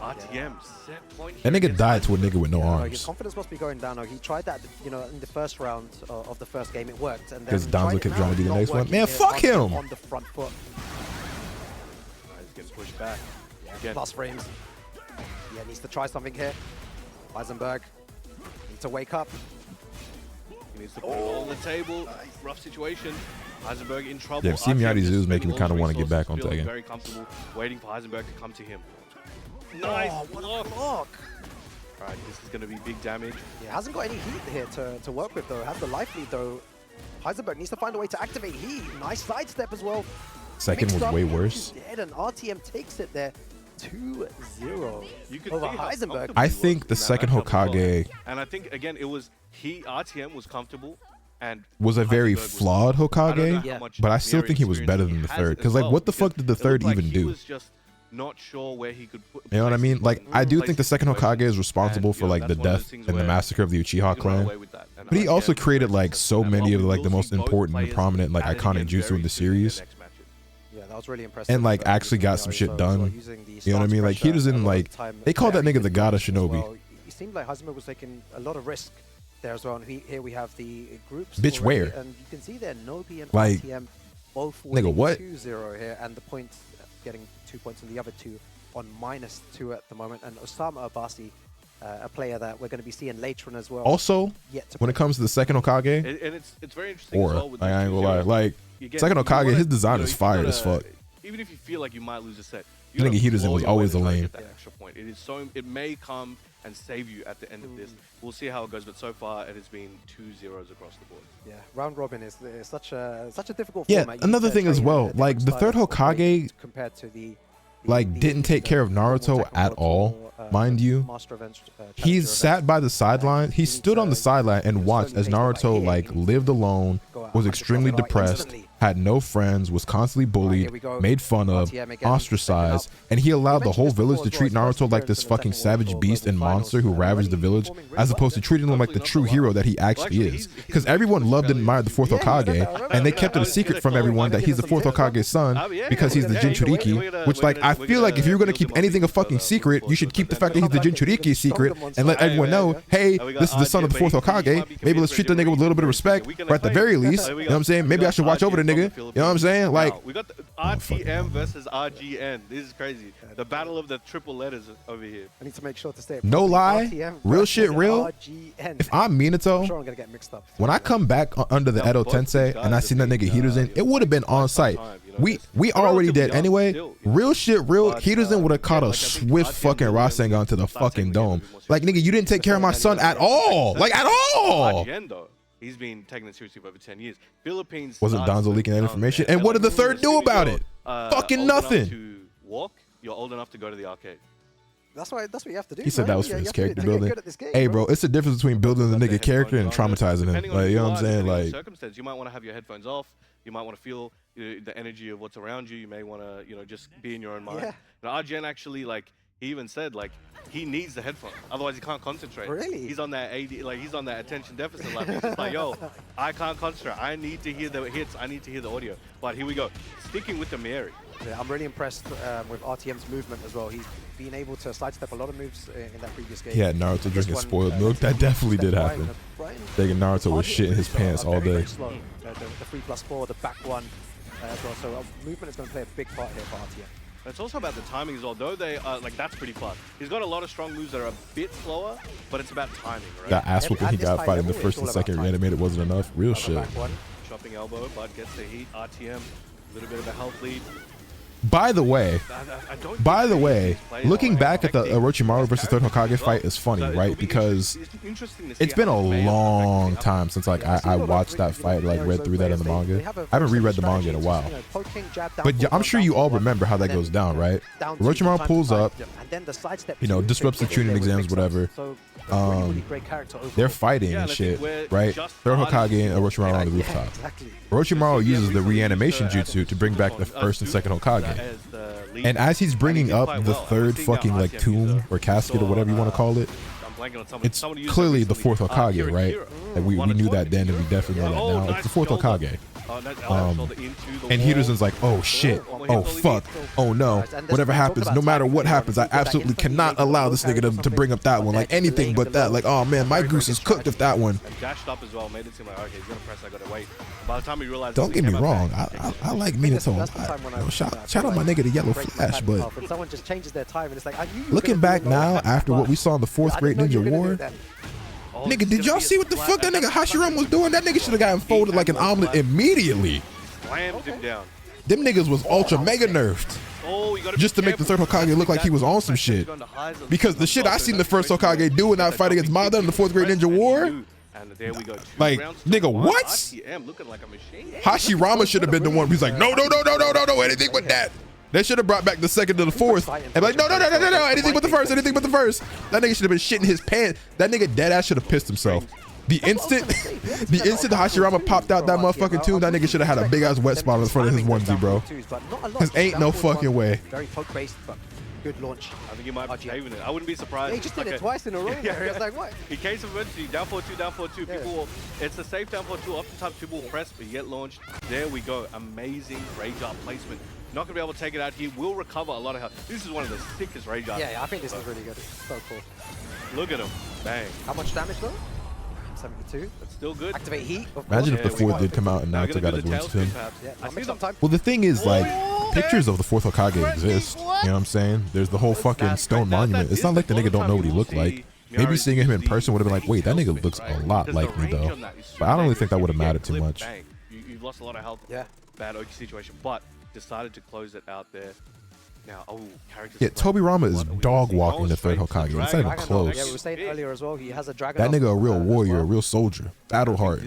RTM set point. That nigga died to a nigga with no arms. His confidence must be going down. He tried that, you know, in the first round of the first game. It worked. Because Donzo kept trying to be the next one. Man, fuck him. On the front foot. He's getting pushed back. Plus frames. Yeah, needs to try something here. Heisenberg needs to wake up. He needs to put it all on the table. Rough situation. Heisenberg in trouble. Yeah, see Miary Zoo is making me kind of want to get back on Tekken. Very comfortable, waiting for Heisenberg to come to him. Nice block. All right, this is going to be big damage. He hasn't got any heat here to work with though. Has the life lead though. Heisenberg needs to find a way to activate heat. Nice sidestep as well. Second was way worse. Dead, and RTM takes it there. 2-0 over Heisenberg. I think the second Hokage, and I think again it was RTM was comfortable and was a very flawed Hokage, but I still think he was better than the third. Because like, what the fuck did the third even do? He was just not sure where he could put. You know what I mean? Like, I do think the second Hokage is responsible for like the death and the massacre of the Uchiha clan, but he also created like so many of like the most important and prominent like iconic jutsu in the series. Yeah, that was really impressive. And like actually got some shit done. You know what I mean? Like, he doesn't like, they called that nigga the god of shinobi. It seemed like Heisenberg was taking a lot of risk there as well. And here we have the groups. Bitch, already, where? and you can see there Nobi and like, RTM both nigga, what? 2-0 here, and the points getting 2 points, and the other two on -2 at the moment. And Osama Abasi, a player that we're going to be seeing later on as well. Also, when it comes to the second Hokage, and it's very interesting. As well with I ain't gonna lie, like second Hokage, his design is fire as fuck. Even if you feel like you might lose a set, I think Hiruzen was always a lane. That extra point. It is so. It may come and save you at the end of this. We'll see how it goes, but so far it has been 2 0s across the board. Yeah, round robin is such a difficult format. Yeah, another thing as well, like the third Hokage compared to the like didn't take care of Naruto at all, mind you. He sat by the sideline. He stood on the sideline and watched as Naruto like lived alone, was extremely depressed, had no friends, was constantly bullied, made fun of, ostracized, and he allowed the whole village to treat Naruto like this fucking savage beast and monster who ravaged the village, as opposed to treating him like the true hero that he actually is. Because everyone loved and admired the 4th Hokage, and they kept it a secret from everyone that he's the 4th Hokage's son because he's the Jinchuriki, which, like, I feel like if you're going to keep anything a fucking secret, you should keep the fact that he's the Jinchuriki secret and let everyone know, hey, this is the son of the 4th Hokage. Maybe let's treat the nigga with a little bit of respect, or at the very least, you know what I'm saying? Maybe I should watch over the nigga. You know what I'm saying? Like, we got the RTM versus RGN. This is crazy. The battle of the triple letters over here. I need to make sure to stay. No lie, RTM real shit, real. RGN. If I'm Minato, I'm sure I'm gonna get mixed up. when I come back under the Edo Tensei and I seen that nigga Hiruzen, it would have been on site. We already did anyway. Real shit, real. Hiruzen would have caught a swift fucking Rasengan to the fucking dome. Like, nigga, you didn't take care of my son at all. Like, at all. He's been taking it seriously for over 10 years. Philippines Wasn't Donzo leaking that information? And what did the third do about it? Fucking nothing. To walk, you're old enough to go to the arcade. That's what you have to do. He said that was for his character building. Game, hey, bro, it's the difference between building the nigga character and traumatizing him. Like, you know what I'm saying? Like, circumstance, you might want to have your headphones off. You might want to feel the energy of what's around you. You may want to, just be in your own mind. Yeah. Now, Arjen actually, like, he even said, like, he needs the headphone. Otherwise, he can't concentrate. Really? He's on that he's on that attention deficit level. He's just like, yo, I can't concentrate. I need to hear the hits. I need to hear the audio. But here we go. Sticking with the Miary. Yeah, I'm really impressed with RTM's movement as well. He's been able to sidestep a lot of moves in that previous game. Yeah, Naruto drinking spoiled milk. That definitely did happen. Thinking Naruto was shitting his pants all day. The 3+4, the back one as well. So movement is going to play a big part here for RTM. It's also about the timing as well. Though they like that's pretty fast. He's got a lot of strong moves that are a bit slower, but it's about timing, right? That ass whooping he got fighting the first and second reanimated wasn't enough. Real shit. Chopping elbow, but gets the heat. RTM, a little bit of a health lead. By the way, looking back at the Orochimaru versus 3rd Hokage fight is funny, right? Because it's been a long time since like I watched that fight, like read through that in the manga. I haven't reread the manga in a while. But yeah, I'm sure you all remember how that goes down, right? Orochimaru pulls up, disrupts the tuning exams, whatever. They're fighting and shit, right? 3rd Hokage and Orochimaru on the rooftop. Orochimaru uses the reanimation jutsu to bring back the 1st and 2nd Hokage. And as he's bringing up the 3rd fucking like tomb or casket or whatever you want to call it, it's clearly the 4th Hokage, right? And we knew that then and we definitely know that now. It's the 4th Hokage. And Hiruzen's like, oh shit, oh fuck, oh no, whatever happens, no matter what happens, I absolutely cannot allow this nigga to bring up that one, like anything but that. Like, oh man, my goose is cooked if that one. Don't get me wrong, I like Minato. Shout out my nigga the Yellow Flash, but looking back now after what we saw in the 4th Great Ninja War, nigga, did y'all see what the fuck that nigga Hashirama was doing? That nigga should have gotten folded like an omelet immediately. Slammed him down. Them niggas was ultra mega nerfed. Just to make the 3rd Hokage look like he was on some shit. Because the shit I seen the 1st Hokage do in that fight against Madara in the 4th Great Ninja War, like, nigga, what? Hashirama should have been the one who's like, no, anything but that. They should have brought back the 2nd to the 4th and be like, no, anything but the 1st, anything but the 1st. That nigga should have been shitting his pants. That nigga deadass should have pissed himself. The instant Hashirama popped out that motherfucking tomb, that nigga should have had a big ass wet spot on the front of his onesie, bro. Cause ain't no fucking way. Very poke based, but good launch. I think he might be saving it. I wouldn't be surprised. Yeah, he just did it twice in a row. I was like, what? In case of emergency, down 4-2, down 4-2. People will, it's a safe down 4-2. Off the top, people will press, but you get launched. There we go. Amazing rage art placement. Not gonna be able to take it out here. Will recover a lot of health. This is one of the sickest rage arts. Yeah, I think this is really good. It's so cool. Look at him. Bang. How much damage though? 72. That's still good. Activate heat. Imagine if the 4th did come out and Naruto got a glimpse of him. Yeah, well, the thing is, like, pictures of the 4th Hokage exist. You know what I'm saying? There's the whole fucking stone monument. It's not like the nigga don't know what he looked like. Maybe seeing him in person would have been like, wait, that nigga looks a lot like me though. But I don't really think that would have mattered too much. You've lost a lot of health. Yeah. Bad Oki situation, but decided to close it out there. Now, characters. Yeah, Tobirama is dog walking the 3rd Hokage. It's not even close. Yeah, we were saying earlier as well. He has a dragon. That nigga a real warrior, a real soldier, battle hard,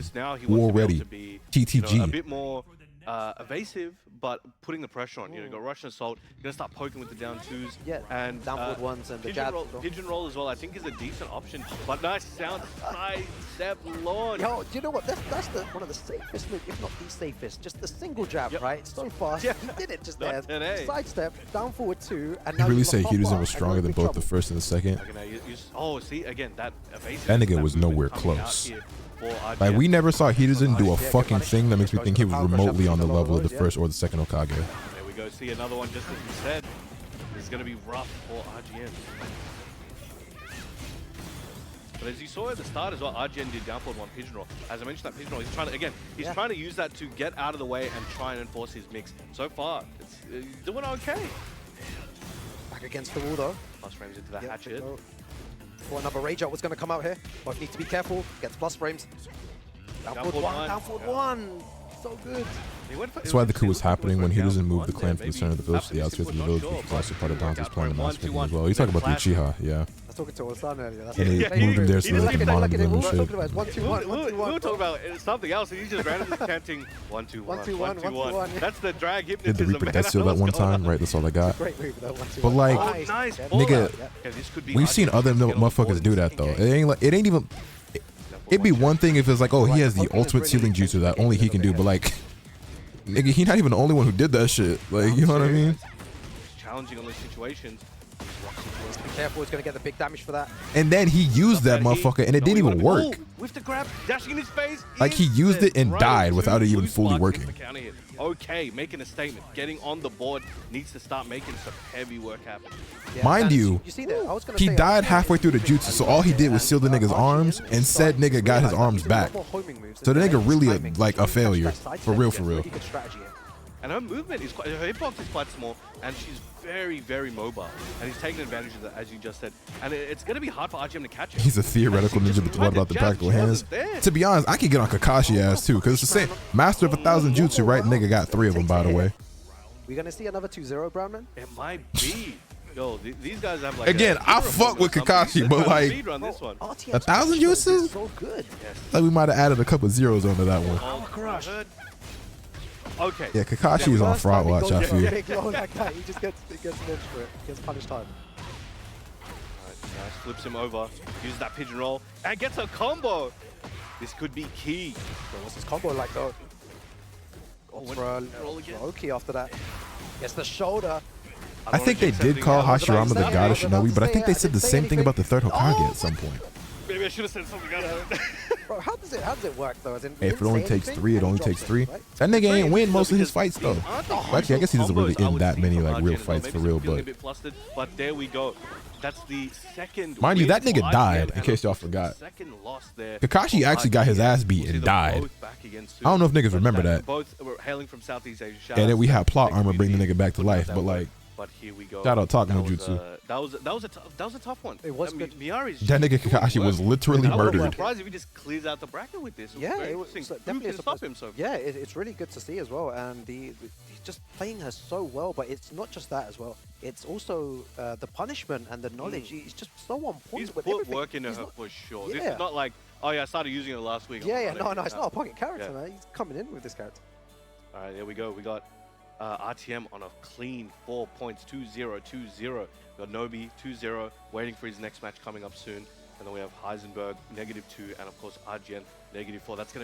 war ready, TTG. A bit more evasive, but putting the pressure on. You know, you got Russian Assault, you're going to start poking with the down twos. Yeah, and down forward ones and the jab. Pigeon roll as well, I think is a decent option. But nice sound, side step launch. Yo, do you know what? That's one of the safest, if not the safest. Just the single jab, Yep. right? So fast. Yeah. He did it just Not there. today. Side step, down forward 2, and You now really you say hop Hiduzin up was and stronger you're than in both trouble. the first and the second? Okay, now oh, see, again, that evasive. That nigga was movement nowhere coming out close. here for RGM. Like, we never saw Hiduzin do a Yeah, fucking good thing that makes me think he was Power crush remotely up on the to the level of the lows, first or the second Okage. There we go, see another one just as you said. It's going to be rough for RGM. But as you saw at the start as well, RGN did down forward 1 pigeon roll. As I mentioned, that pigeon roll, he's trying to, again, he's trying to use that to get out of the way and try and enforce his mix. So far, it's doing okay. Back against the wall though. Plus frames into the Yep, hatchet. Thought another rage out was going to come out here. Both need to be careful. Gets plus frames. Down forward 1, down forward 1. So good. That's why the coup was happening when Hiduzin moved the clan from the center of the village to the outskirts of the village, which was also part of Dante's plan of matchmaking as well. You talk about the Uchiha, yeah. I was talking to Osan earlier. That's And he moved him there so they could monitor them and shit. talking about 1, 2, 1, 1, 2, 1. We were talking about something else, and he's just randomly chanting 1, 2, 1, 1, 2, 1. That's the drag Did hypnotism. the Reaper Death Seal that one time, right? That's all I got. Great move though. 1, 2, But 1. like, Nice. nigga, we've seen other motherfuckers do that though. It ain't even. It'd be one thing if it's like, oh, he has the ultimate ceiling jutsu that only he can do, but like, nigga, he not even the only one who did that shit. Like, you know what I mean? Challenging on these situations. Be careful, he's going to get the big damage for that. And then he used that motherfucker, and it didn't even work. With the grab, dashing in his face. Like, he used it and died without it even fully working. Okay, making a statement, getting on the board, needs to start making some heavy work happen. Yeah, Mind you, see that? I was gonna he say, died halfway through the jutsu, so all he did was seal the nigga's arms, and said nigga got his arms back. So the nigga really like a failure, for real, for real. And her movement is quite, her hitbox is quite small, and she's very, very mobile. And he's taking advantage of that, as you just said. And it's going to be hard for RGM to catch him. He's a theoretical ninja, but what about the practical hands? To be honest, I could get on Kakashi ass too, because it's the same. Master of 1,000 jutsu, right? Nigga got 3 of them, by the way. We're going to see another 2-0, Brownman? It might be. Yo, these guys have like. Again, I fuck with Kakashi, but like, 1,000 jutsu? So good. Like we might have added a couple zeros onto that one. Power crush. Okay. Yeah, Kakashi is on fraud watch, I feel. Big low like that, he just gets lynched for it. Gets punished hard. Nice, flips him over, uses that pigeon roll, and gets a combo. This could be key. So what's his combo like though? Goes for a low key after that. Gets the shoulder. I think they did call Hashirama the god of Shinobi, but I think they said the same thing about the third Hokage at some point. Maybe I should have said something about it. Bro, how does it work though? As in, Hey, if it only takes 3, it only takes 3. That nigga ain't win most of his fights though. Actually, I guess he doesn't really in that many like real fights for real, but. But there we go. That's the second. Mind you, that nigga died, in case y'all forgot. Second loss there. Kakashi actually got his ass beat and died. I don't know if niggas remember that. Both were hailing from Southeast Asia. And then we had plot armor bring the nigga back to life, but like. But here we go. Shout out Talk no Jutsu. That was a tough one. It was good. Miari's that nigga Kakashi was literally murdered. I'm surprised if he just clears out the bracket with this. Yeah, it was definitely stop him. So yeah, it's really good to see as well, and he's just playing her so well. But it's not just that as well. It's also the punishment and the knowledge. He's just so on point. He's with put everything. work into her for sure. Yeah. This is not like, oh yeah, I started using it last week. Yeah, no, it's not a pocket character, man. He's coming in with this character. All right, there we go. We got RTM on a clean 4 points, 2-0, 2-0. We got Nobi 2-0, waiting for his next match coming up soon. And then we have Heisenberg, -2, and of course RGN, -4. That's going to be